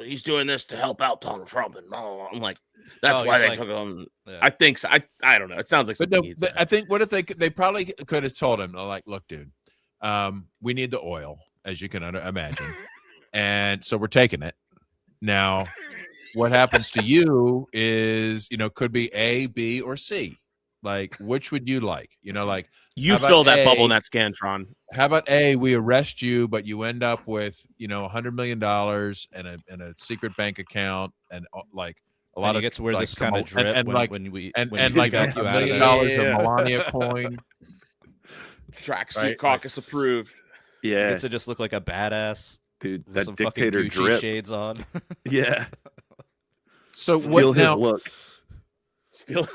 he's doing this to help out Donald Trump, and blah, blah, blah. I'm like, that's why they took him. Yeah. I think so. I don't know. It sounds like something. But I think what if they probably could have told him, like, look, dude, we need the oil, as you can imagine, and so we're taking it. Now, what happens to you is, could be A, B, or C. Like, which would you like? Like. You fill that bubble in that Scantron. How about A, we arrest you, but you end up with, $100 million and a secret bank account and like a lot of get to wear this kind of drip and like when like $1 million of Melania coin. Tracksuit caucus approved. Yeah. Gets to just look like a badass. Dude, with that some dictator fucking Gucci drip. shades on. Yeah. So Steal his look.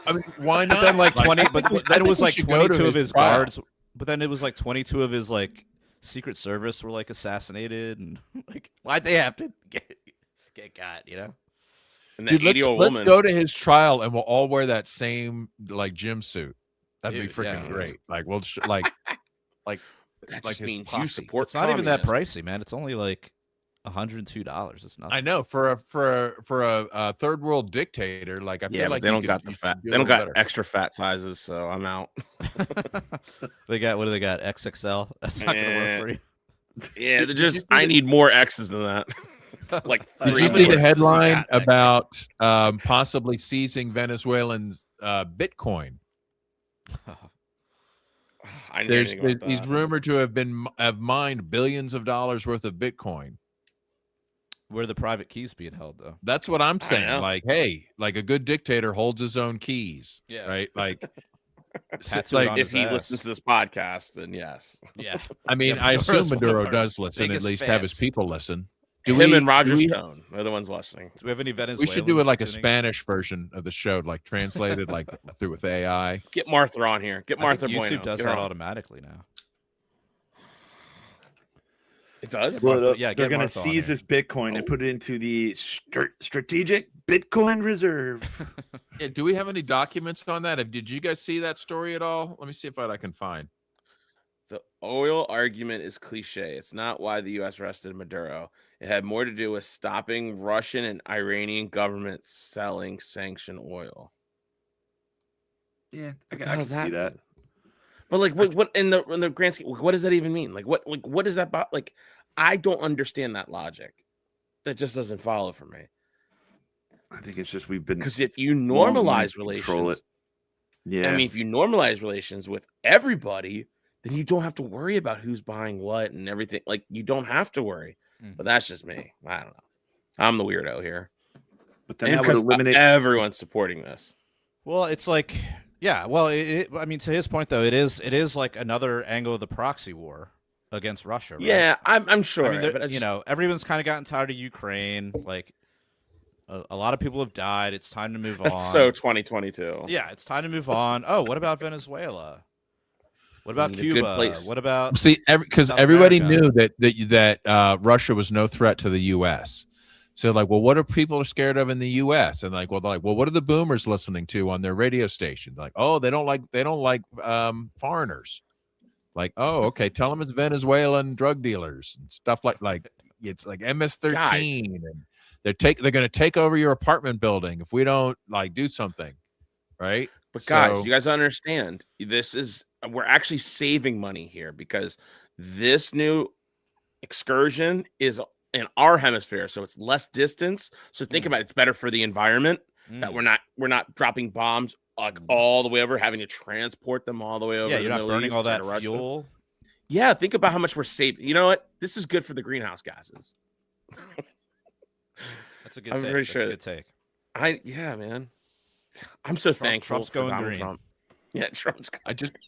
I mean, why not? But then like 20, but then it was like 22 of his trial. guards. But then it was like 22 of his like Secret Service were like assassinated, and like why'd they have to get got? And dude, let's go to his trial, and we'll all wear that same like gym suit. That'd be freaking great. Like we'll like that like just means posse. you support. It's not even that pricey, man. It's only like $102. It's nothing. I know for a third world dictator, like I Yeah, feel but like they you don't could- got you the fat. should do a They don't little got better. extra fat sizes, so I'm out. What do they got? XXL? That's not going to work for you. Yeah, Did they're you just. see I the- need more X's than that. Like Did three you How see many the X's you headline got, that about possibly seizing Venezuelan's Bitcoin? I didn't hear anything about He's that. rumored to have mined billions of dollars worth of Bitcoin. Where are the private keys being held, though? That's what I'm saying. know. Like, hey, like a good dictator holds his own keys. Yeah. Right. Like, Tattooed on If his he ass. listens to this podcast, then yes. Yeah. I mean, Yeah, I Maduro's assume one of Maduro our does listen. At biggest least have his fans. people listen. Him and Roger do we- Stone are the ones listening. Do we have any We Venezuelans? should do it like a tuning in? Spanish version of the show, like translated like through with AI. Get Martha on here. Get I Martha think YouTube Bueno. does Get her that on. automatically now. It does. Martha- Well, yeah, they're get going to Martha on seize here. this Bitcoin and put it into the strategic Bitcoin reserve. Yeah, do we have any documents on that? Did you guys see that story at all? Let me see if I can find. The oil argument is cliche. It's not why the U.S. arrested Maduro. It had more to do with stopping Russian and Iranian governments selling sanctioned oil. Yeah, I What the can hell does see that. mean? But like, what in the grand scheme? What does that even mean? Like, what is that about? Like, I don't understand that logic. That just doesn't follow for me. I think it's just we've been Because if you long normalize to control relations, Yeah, I mean, if you normalize relations with everybody, then you don't have to worry about who's buying what and everything. Like, you don't have to worry. But that's just me. I don't know. I'm the weirdo here. but then And that would because eliminate. everyone's supporting this. Well, it's like, yeah. Well, I mean, to his point though, it is like another angle of the proxy war against Russia. Right? Yeah, I'm sure. I mean, but I you just- know, everyone's kind of gotten tired of Ukraine. Like, a lot of people have died. It's time to move that's on. so 2022. Yeah, it's time to move on. Oh, what about Venezuela? What about need a good Cuba? place. What about See, because South everybody America. knew that Russia was no threat to the U.S. So, like, well, what are people scared of in the U.S.? And like, well, what are the boomers listening to on their radio station? Like, oh, they don't like foreigners. Like, oh, okay, tell them it's Venezuelan drug dealers and stuff like it's like MS-13, and they're going to take over your apartment building if we don't like do something, right? But guys, So- you guys understand we're actually saving money here because this new excursion is in our hemisphere, so it's less distance. So think about it, it's better for the environment that we're not dropping bombs like all the way over, having to transport them all the way over. Yeah, to you're the not Middle burning East all to that Russia. fuel. Yeah, think about how much we're saving. You know what? This is good for the greenhouse gases. That's a good I'm take. pretty That's sure a good take. Yeah, man. I'm so thankful Trump's for going Donald green. Trump. Yeah, Trump's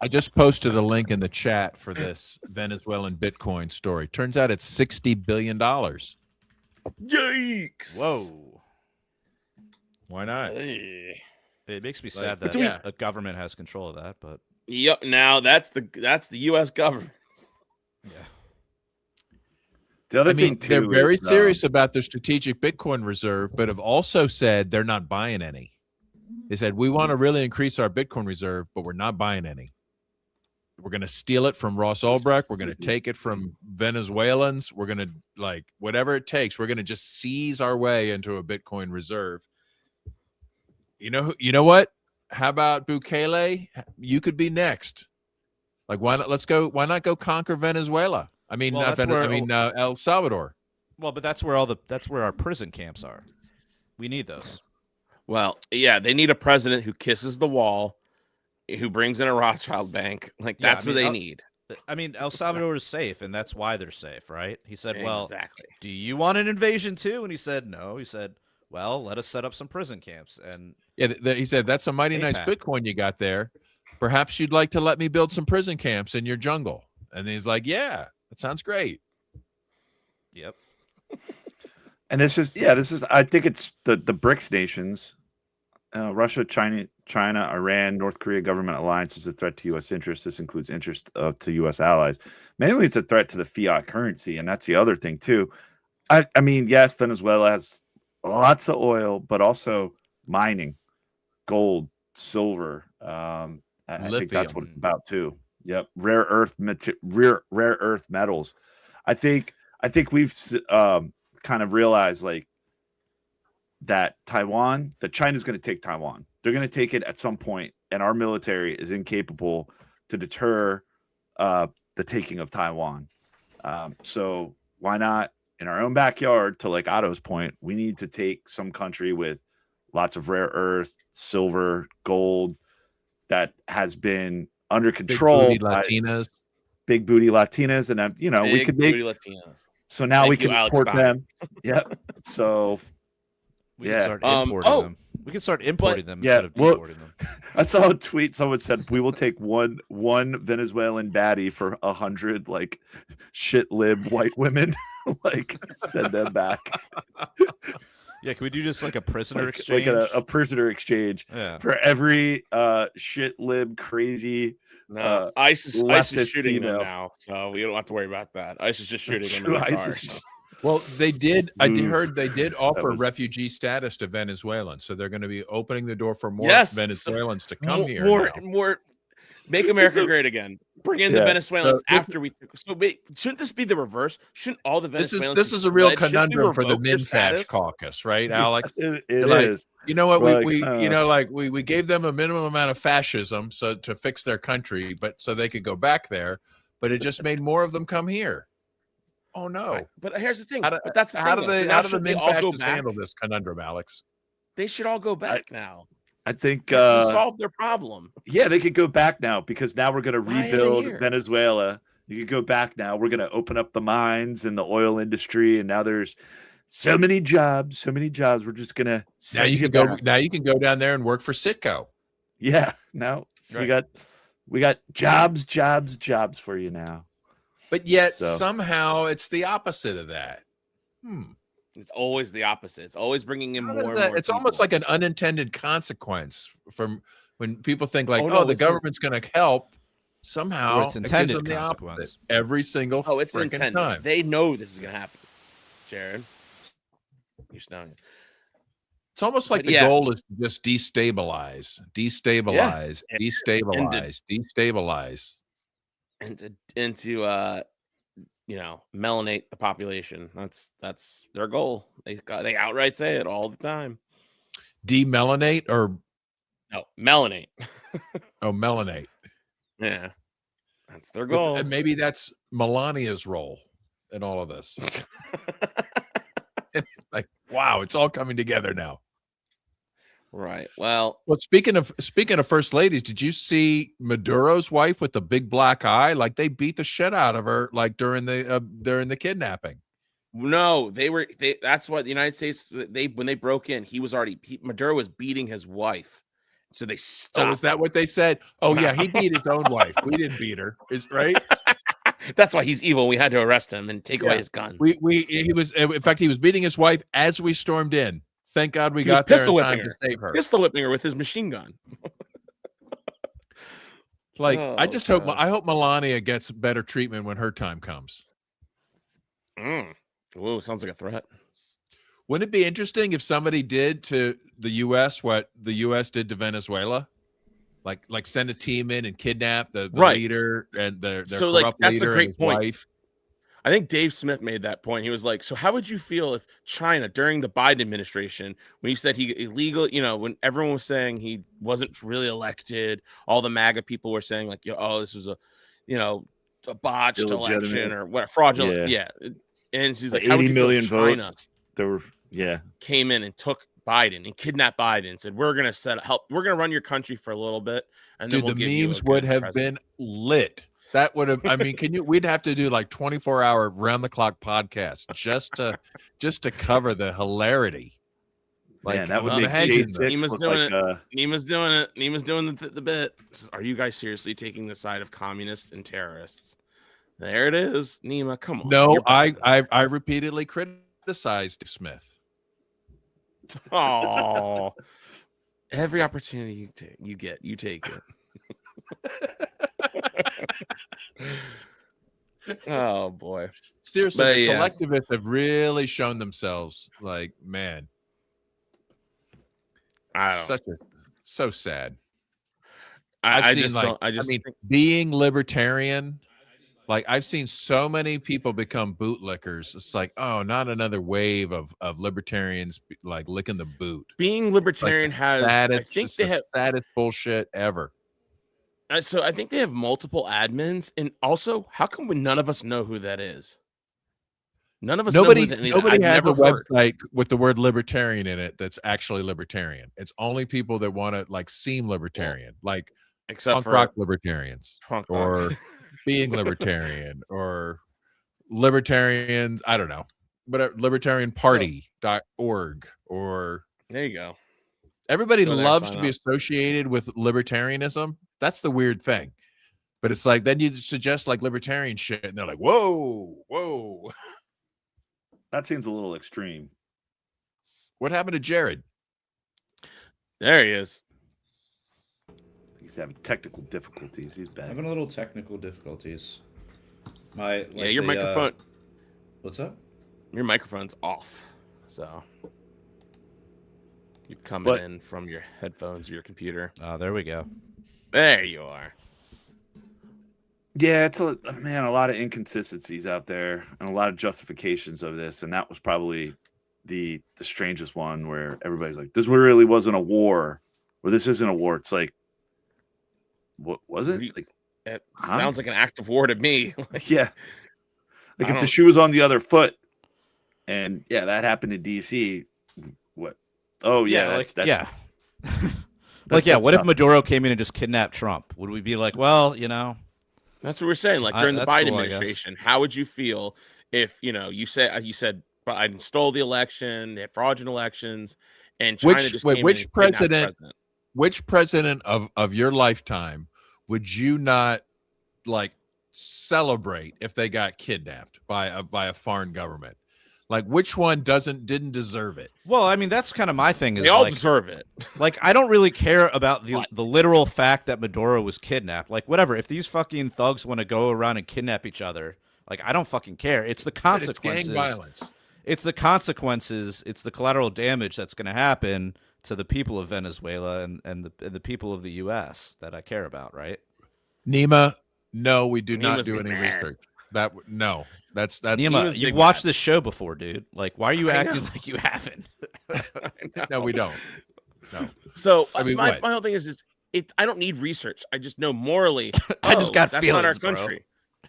I just posted a link in the chat for this Venezuelan Bitcoin story. Turns out it's $60 billion. Yikes. Whoa. Why not? Hey. It makes me Like, sad but that yeah. a government has control of that, but Yep. Now that's the U.S. government. yeah. The other I mean, thing they're too very is, serious about their strategic Bitcoin reserve, but have also said they're not buying any. They said, we want to really increase our Bitcoin reserve, but we're not buying any. We're going to steal it from Ross Ulbricht. We're going to take it from Venezuelans. We're going to, like, whatever it takes, we're going to just seize our way into a Bitcoin reserve. You know what? How about Bukele? You could be next. Like, why not? Why not go conquer Venezuela? I mean, Well, not that's Venezuela. where- El Salvador. Well, but that's where our prison camps are. We need those. Well, yeah, they need a president who kisses the wall, who brings in a Rothschild bank. Like Yeah, that's I mean, what they need. I mean, El Salvador is safe, and that's why they're safe, right? He said, well, Exactly. do you want an invasion too? And he said, no. He said, well, let us set up some prison camps. And Yeah, he said, that's a mighty nice AIPAC. Bitcoin you got there. Perhaps you'd like to let me build some prison camps in your jungle. And he's like, yeah, that sounds great. yep. and this is I think it's the BRICS nations, Russia, China, Iran, North Korea government alliance is a threat to U.S. interests. This includes interest to U.S. allies. Mainly, it's a threat to the fiat currency, and that's the other thing too. I mean, yes, Venezuela has lots of oil, but also mining, gold, silver. I think that's what it's about too. Yep, rare earth metals. I think we've kind of realize like that China's going to take Taiwan. They're going to take it at some point, and our military is incapable to deter the taking of Taiwan. So why not in our own backyard? To like Otto's point, we need to take some country with lots of rare earth, silver, gold that has been under control by big booty Latinas, and we could make Latinas. So now we can import them. Yep. So we can start importing them. We can start importing them instead of deporting them. I saw a tweet. Someone said we will take one Venezuelan baddie for 100 like shit lib white women. Like send them back. Yeah, can we do just like a prisoner exchange? Like a prisoner exchange for every shit lib crazy. No, ICE is shooting them now, so we don't have to worry about that. ICE is just shooting them in the cars. Well, they did. I heard they did offer refugee status to Venezuelans, so they're going to be opening the door for more Venezuelans to come here. More, make America great again. Bring in the Venezuelans after we. So wait, shouldn't this be the reverse? Shouldn't all the Venezuelans? This is a real conundrum for the MinFash caucus, right, Alex? It is. You know what? We gave them a minimum amount of fascism so to fix their country, but so they could go back there. But it just made more of them come here. Oh no! Right. But here's the thing. How do the MinFascists handle this conundrum, Alex? They should all go back now. I think solve their problem. Yeah, they could go back now because now we're going to rebuild Venezuela. You could go back now. We're going to open up the mines and the oil industry, and now there's so many jobs. We're just going to now you can go down there and work for Citgo. Yeah, now we got jobs for you now. But yet somehow it's the opposite of that. It's always the opposite. It's always bringing in more and more. It's people. Almost like an unintended consequence from when people think like, the government's going to help. Somehow it's intended consequence every single it's intended time. They know this is going to happen. Jared, you're snowing. It's almost like the goal is to just destabilize, and to melanate the population. That's their goal. They outright say it all the time. Demelanate or no melanate? Oh, melanate. Yeah, that's their goal. And maybe that's Melania's role in all of this. Like, wow, it's all coming together now. Right. Well, speaking of first ladies, did you see Maduro's wife with the big black eye? Like they beat the shit out of her, like during the kidnapping. No, that's what the United States. When they broke in, Maduro was beating his wife, so they stopped. Oh, is that what they said? Oh yeah, he beat his own wife. We didn't beat her. Is right. That's why he's evil. We had to arrest him and take away his gun. He was beating his wife as we stormed in. Thank God we got there in time to save her. Pistol whipping her with his machine gun. I hope Melania gets better treatment when her time comes. Whoa, sounds like a threat. Wouldn't it be interesting if somebody did to the U.S. what the U.S. did to Venezuela? Like send a team in and kidnap the leader and their corrupt that's leader a great and his point. wife. I think Dave Smith made that point. He was like, so how would you feel if China during the Biden administration, when he said he illegal, when everyone was saying he wasn't really elected, all the MAGA people were saying like, this was a botched election or what, fraudulent. Yeah. And she's like 80 million votes. Came in and took Biden and kidnapped Biden and said, we're going to run your country for a little bit. And then the memes would have been lit. That would have, we'd have to do like 24-hour round the clock podcast just to cover the hilarity. Like that would make Nima's doing it. Nima's doing it. Nima's doing the bit. Are you guys seriously taking the side of communists and terrorists? There it is. Nima, come on. No, I repeatedly criticized Smith. Oh, every opportunity you take it. Oh boy, seriously, the collectivists have really shown themselves like, man, so sad. Being libertarian, Like I've seen so many people become bootlickers. It's like, oh, not another wave of libertarians like licking the boot. Being libertarian has, I think they have saddest bullshit ever. So I think they have multiple admins, and also, how come none of us know who that is? None of us. Nobody know who that, nobody I've has a never heard. website with the word libertarian in it that's actually libertarian. It's only people that want to like seem libertarian, like Except punk for rock libertarians, punk rock. or being libertarian, or libertarians. I don't know, but libertarianparty.org, or there you go. everybody Go there, loves sign to be up. associated with libertarianism. That's the weird thing. But it's like then you suggest like libertarian shit, and they're like, whoa. That seems a little extreme. What happened to Jared? There he is. He's having technical difficulties. He's back. Having a little technical difficulties. Your microphone. What's up? Your microphone's off, so you're coming in from your headphones or your computer. Oh, there we go. There you are. Yeah, it's a lot of inconsistencies out there and a lot of justifications of this, and that was probably the strangest one where everybody's like, "This really wasn't a war, or this isn't a war." It's like, what was it? Like, it sounds like an act of war to me. Yeah, like if the shoe was on the other foot, and yeah, that happened in DC. What? Oh yeah, What if Maduro came in and just kidnapped Trump? Would we be like, well, That's what we're saying. Like during the that's Biden cool, administration, how would you feel if you said Biden stole the election, they had fraudulent elections, and China just came in and kidnapped the president? Which president of your lifetime would you not like celebrate if they got kidnapped by a foreign government? Like which one didn't deserve it? Well, I mean, that's kind of my thing. Is they all deserve it. Like, I don't really care about the literal fact that Maduro was kidnapped. Like, whatever. If these fucking thugs want to go around and kidnap each other, like, I don't fucking care. It's the consequences. It's gang violence. It's the consequences. It's the collateral damage that's going to happen to the people of Venezuela and the people of the U.S. that I care about, right? Nima, no, we do not Nima's do any research. That's Nima, you've watched this show before, dude. Like, why are you acting like you haven't? No, we don't. No. So I mean, my whole thing is I don't need research. I just know morally. I just got that's feelings, not our bro. country.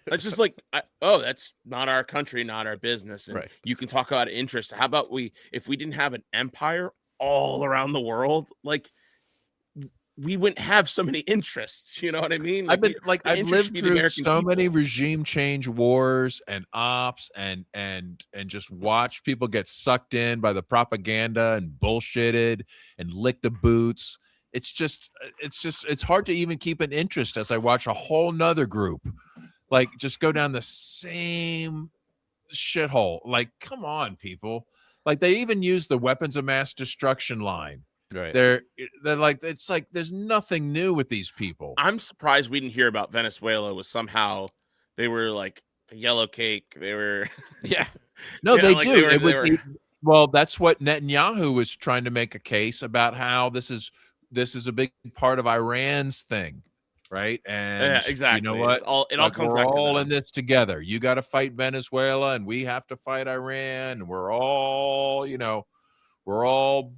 It's just like, that's not our country, not our business. And Right. you can talk about interest. How about if we didn't have an empire all around the world, like we wouldn't have so many interests. You know what I mean? I've lived through so many people. regime change wars and ops and just watch people get sucked in by the propaganda and bullshitted and lick the boots. It's hard to even keep an interest as I watch a whole nother group like just go down the same shithole. Like, come on, people. Like they even use the weapons of mass destruction line. Right. They're like, it's like there's nothing new with these people. I'm surprised we didn't hear about Venezuela was somehow they were like the yellow cake. They were Yeah. No, Yeah, they like do. Well, that's what Netanyahu was trying to make a case about how this is a big part of Iran's thing, right? And yeah, exactly. You know what? It all comes we're back all to in this together. You got to fight Venezuela, and we have to fight Iran. And we're all, we're all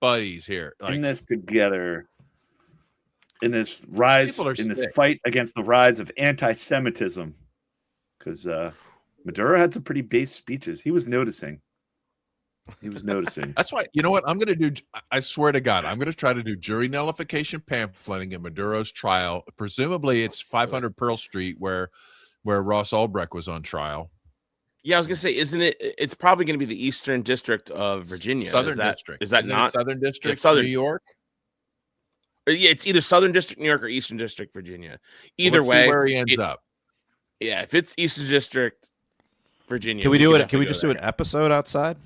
buddies here. In this together. In this rise, in this sick. fight against the rise of anti-Semitism, because Maduro had some pretty base speeches. He was noticing. That's why, you know what I'm going to do? I swear to God, I'm going to try to do jury nullification pamphleting in Maduro's trial. Presumably it's 500 Pearl Street where Ross Ulbricht was on trial. Yeah, I was going to say, isn't it? It's probably going to be the Eastern District of Virginia. Southern District. Is that Isn't not it Southern District? Southern New York? Yeah, it's either Southern District, New York, or Eastern District, Virginia. Either Let's way, see where he ends up. Yeah, if it's Eastern District, Virginia, Can we do it? Can we definitely just go do an episode outside?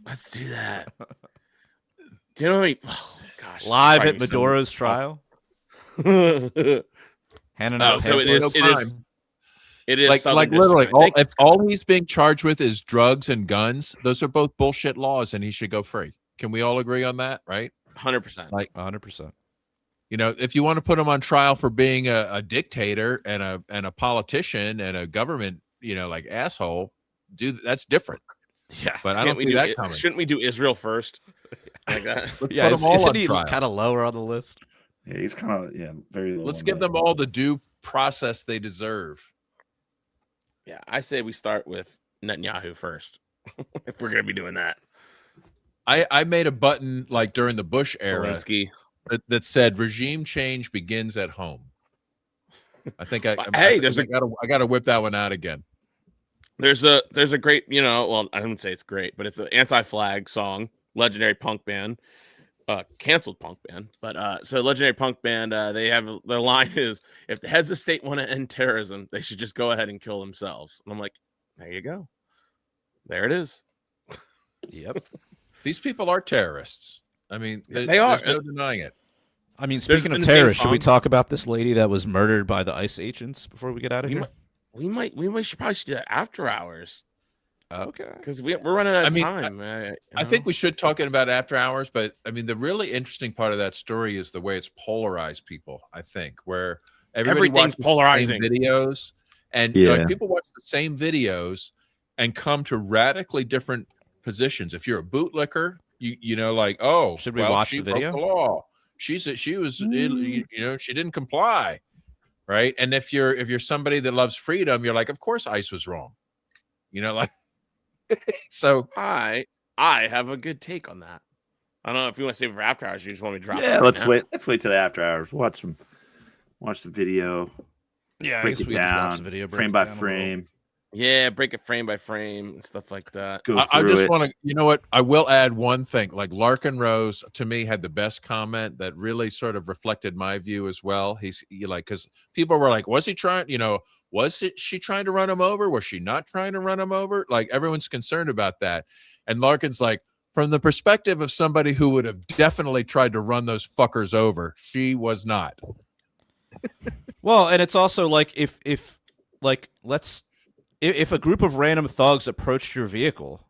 Let's do that. Do you know what oh, gosh, Live probably at Maduro's trial? Oh, Handing out so it is. no It crime. is. It is Like Southern literally, District. if all he's being charged with is drugs and guns, those are both bullshit laws, and he should go free. Can we all agree on that? Right? 100%. Like 100%. You know, if you want to put him on trial for being a dictator and a politician and a government, you know, like asshole, that's different. Yeah, but I don't see that coming. Shouldn't we do Israel first? Like that. Let's yeah. put them all Isn't on he trial. kind of lower on the list? Yeah, he's kind of very low. Let's on give that. them all the due process they deserve. Yeah, I say we start with Netanyahu first. If we're gonna be doing that. I made a button like during the Bush era Zelensky. that said regime change begins at home. I think I got to whip that one out again. There's a great, well, I wouldn't say it's great, but it's an anti-flag song, legendary punk band, canceled punk band, but so legendary punk band, they have their line is, if the heads of state want to end terrorism, they should just go ahead and kill themselves. And I'm like, there you go. There it is. Yep. These people are terrorists. I mean, they are. There's no denying it. I mean, speaking of terrorists, should we talk about this lady that was murdered by the ICE agents before we get out of here? We should probably do that after hours. Okay. Because we're running out of time. I think we should talk about after hours, but I mean, the really interesting part of that story is the way it's polarized people, I think, where everything's polarizing videos and like, people watch the same videos and come to radically different positions. If you're a bootlicker, you know, like, oh, should we watch the video? Broke the law. She was, she didn't comply, right? And if you're somebody that loves freedom, you're like, of course, ICE was wrong, you know, like. So I have a good take on that. I don't know if you want to save it for after hours. You just want me to drop. Yeah, let's wait. Let's wait till the after hours. Watch the video. Yeah, break it down, watch the video frame by frame. Yeah, break it frame by frame and stuff like that. I just want to, you know what? I will add one thing. Like Larkin Rose, to me, had the best comment that really sort of reflected my view as well. He's like, because people were like, was he trying, she trying to run him over? Was she not trying to run him over? Like, everyone's concerned about that. And Larkin's like, from the perspective of somebody who would have definitely tried to run those fuckers over, she was not. Well, and it's also like, if a group of random thugs approached your vehicle,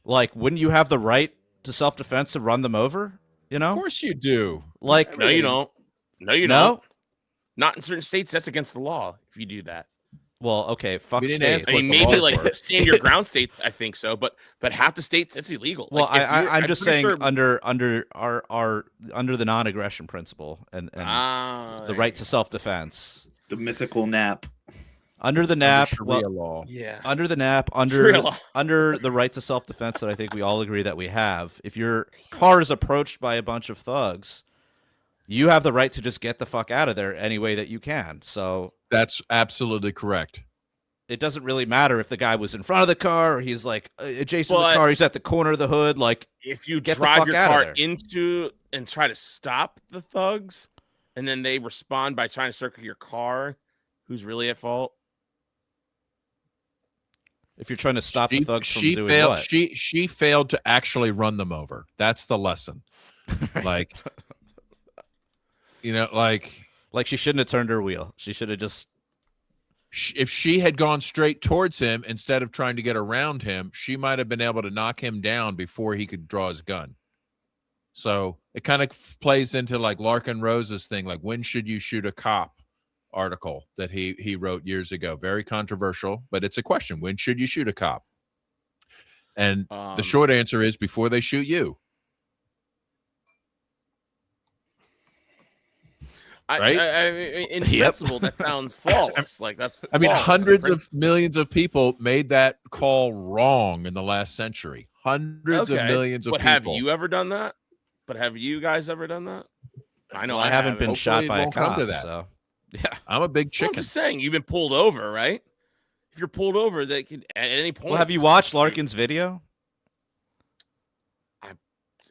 like, wouldn't you have the right to self-defense to run them over? You know? Of course you do. Like, no, you don't. No, you don't. Not in certain states. That's against the law if you do that. Well, okay, fuck We didn't states. I mean, maybe like stand your ground states. I think so, but half the states that's illegal. Well, like, I'm just saying sure... under the non-aggression principle and the right to self-defense, the mythical NAP. Under the NAP, law. Yeah. Under the NAP, under the right to self-defense that I think we all agree that we have. If your car is approached by a bunch of thugs, you have the right to just get the fuck out of there any way that you can. So that's absolutely correct. It doesn't really matter if the guy was in front of the car or he's like adjacent to the car, he's at the corner of the hood. Like, if you get drive the fuck your out car of there. into and try to stop the thugs, and then they respond by trying to circle your car, who's really at fault? If you're trying to stop the thugs from doing what? She failed to actually run them over. That's the lesson. Like, like she shouldn't have turned her wheel. She should have just. If she had gone straight towards him instead of trying to get around him, she might have been able to knock him down before he could draw his gun. So it kind of plays into like Larkin Rose's thing, like, when should you shoot a cop? Article that he wrote years ago, very controversial, but it's a question: when should you shoot a cop? And the short answer is before they shoot you. Right? In principle, that sounds flawless. Like, that's flawless. I mean, hundreds of millions of people made that call wrong in the last century. Hundreds of millions of people. Have you ever done that? But have you guys ever done that? I know. Well, I haven't been shot by a cop. So. Yeah, I'm a big chicken. I'm just saying, you've been pulled over, right? If you're pulled over, they could at any point. Well, have you watched Larkin's video?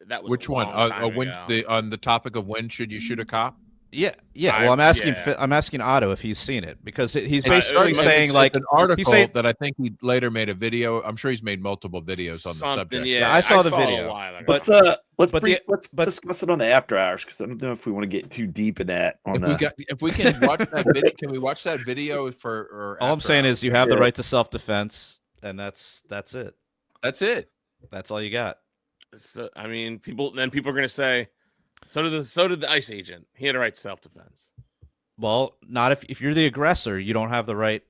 That was which one? On the topic of when should you shoot a cop? Yeah. Well, I'm asking Otto if he's seen it, because he's basically saying like an article that I think he later made a video. I'm sure he's made multiple videos on the subject. Yeah, I saw the video. But let's discuss it on the after hours, because I don't know if we want to get too deep in that. If we can watch that video, can we watch that video for? All I'm saying is you have the right to self-defense, and that's it. That's it. That's all you got. So, I mean, people are going to say, So did the ICE agent. He had a right to self-defense. Well, not if you're the aggressor, you don't have the right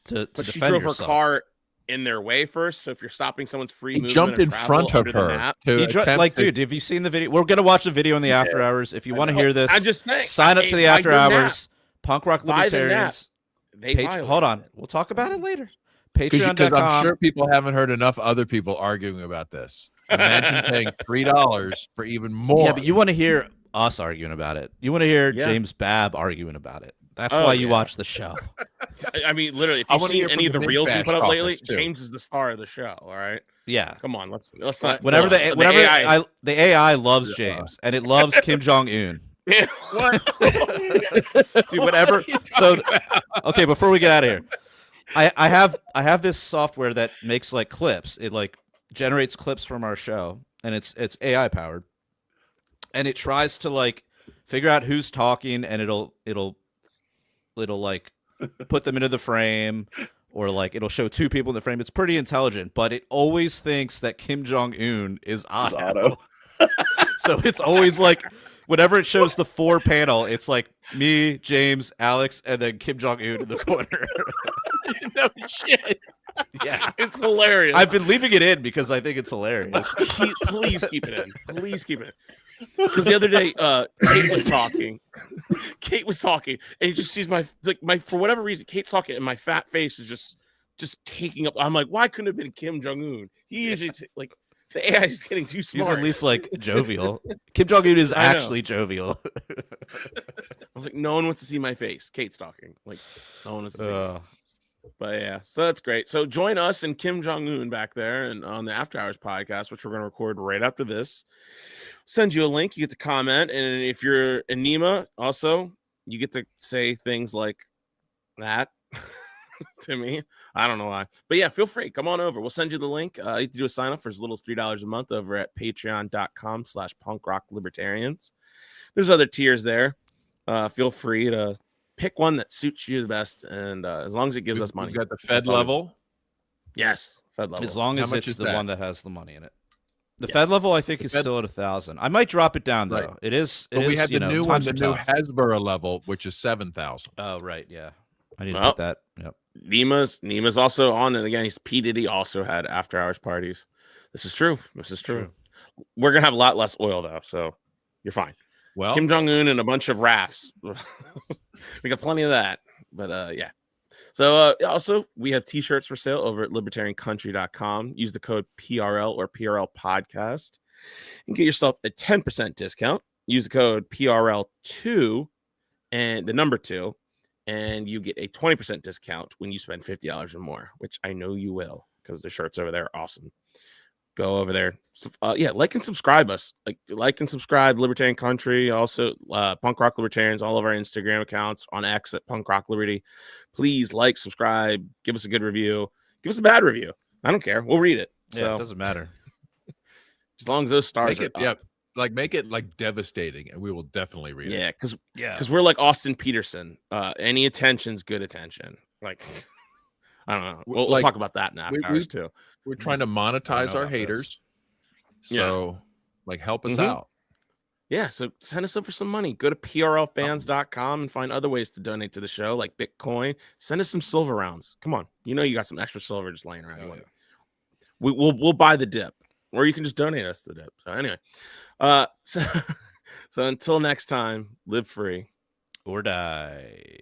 to But she defend drove yourself. her car in their way first. So if you're stopping someone's free He movement jumped of in travel front of under the her. map, To He attempt like, to- dude, have you seen the video? We're gonna watch the video in the after hours. If you want to hear this, I'm just saying. sign up to the By after the nap. hours. Punk Rock By the nap. Libertarians. They violated Hold on, it. we'll talk about it later. Because I'm Patreon.com. sure people haven't heard enough other people arguing about this. Imagine paying $3 for even more. Yeah, but you want to hear us arguing about it. You want to hear Yeah. James Babb arguing about it. That's Oh, why you yeah. watch the show. I mean, literally, if I you've wanna seen hear any of from the the reels we Mid-Bash put up lately, caucus, too. James is the star of the show. All right, Yeah. come on, let's not. Whenever the the AI loves James and it loves Kim Jong Un. Yeah. Dude, whatever. So, okay, before we get out of here, I have this software that makes like clips. It like generates clips from our show, and it's AI powered, and it tries to like figure out who's talking, and it'll like put them into the frame, or like it'll show two people in the frame. It's pretty intelligent, but it always thinks that Kim Jong Un is Otto. So it's always like, whenever it shows the 4 panel, it's like me, James, Alex, and then Kim Jong Un in the corner. No shit. Yeah, It's hilarious. I've been leaving it in because I think it's hilarious. Please keep it in. Please keep it in. Because the other day, Kate was talking. And he just sees my for whatever reason, Kate's talking, and my fat face is just taking up. I'm like, why couldn't it have been Kim Jong Un? He usually the AI is getting too He's smart. at least like jovial. Kim Jong Un is I know. actually jovial. I was like, no one wants to see my face. Kate's talking. Like, no one wants to see. me. But yeah, so that's great. So join us and Kim Jong Un back there and on the After Hours podcast, which we're going to record right after this. Send you a link. You get to comment, and if you're Anima, also you get to say things like that to me. I don't know why, but yeah, feel free. Come on over. We'll send you the link. You have to do a sign up for as little as $3 a month over at patreon.com/punkrocklibertarians. There's other tiers there. Feel free to pick one that suits you the best, and as long as it gives us money. We've got the Fed That's all we- level. Yes, Fed level. As long How as much it's is the that? one that has the money in it. The Yes. Fed level, I think, The is Fed- still at 1,000. I might drop it down though. Right. It is. But we had the new one, times the are new tough. Hasbro level, which is 7,000. Oh right, yeah. I need to Well, put that. Yep. Nima's also on, and again, he's P. Diddy also had after hours parties. This is true. We're gonna have a lot less oil though, so you're fine. Well, Kim Jong Un and a bunch of rafts. We got plenty of that. But yeah. So also we have t-shirts for sale over at libertariancountry.com. Use the code PRL or PRL podcast and get yourself a 10% discount. Use the code PRL2 and the number 2, and you get a 20% discount when you spend $50 or more, which I know you will, because the shirts over there are awesome. Go over there. Yeah, like and subscribe us. Like and subscribe Libertarian Country. Also, Punk Rock Libertarians, all of our Instagram accounts, on X at Punk Rock Liberty. Please like, subscribe, give us a good review. Give us a bad review. I don't care. We'll read it. Yeah, So it doesn't matter. as long as those stars make are it, up. make it like devastating, and we will definitely read it. Yeah, because Yeah. we're like Austin Peterson. Any attention's good attention. Like, I don't know. We'll Like, talk about that in after hours too. We're trying to monetize know our about this. haters. Yeah. So, like, help us Mhm. out. Yeah, so send us over some money. Go to prlfans.com and find other ways to donate to the show, like Bitcoin. Send us some silver rounds. Come on, you know you got some extra silver just laying around. Oh, yeah. We'll buy the dip, or you can just donate us the dip. So anyway, so until next time, live free Or die.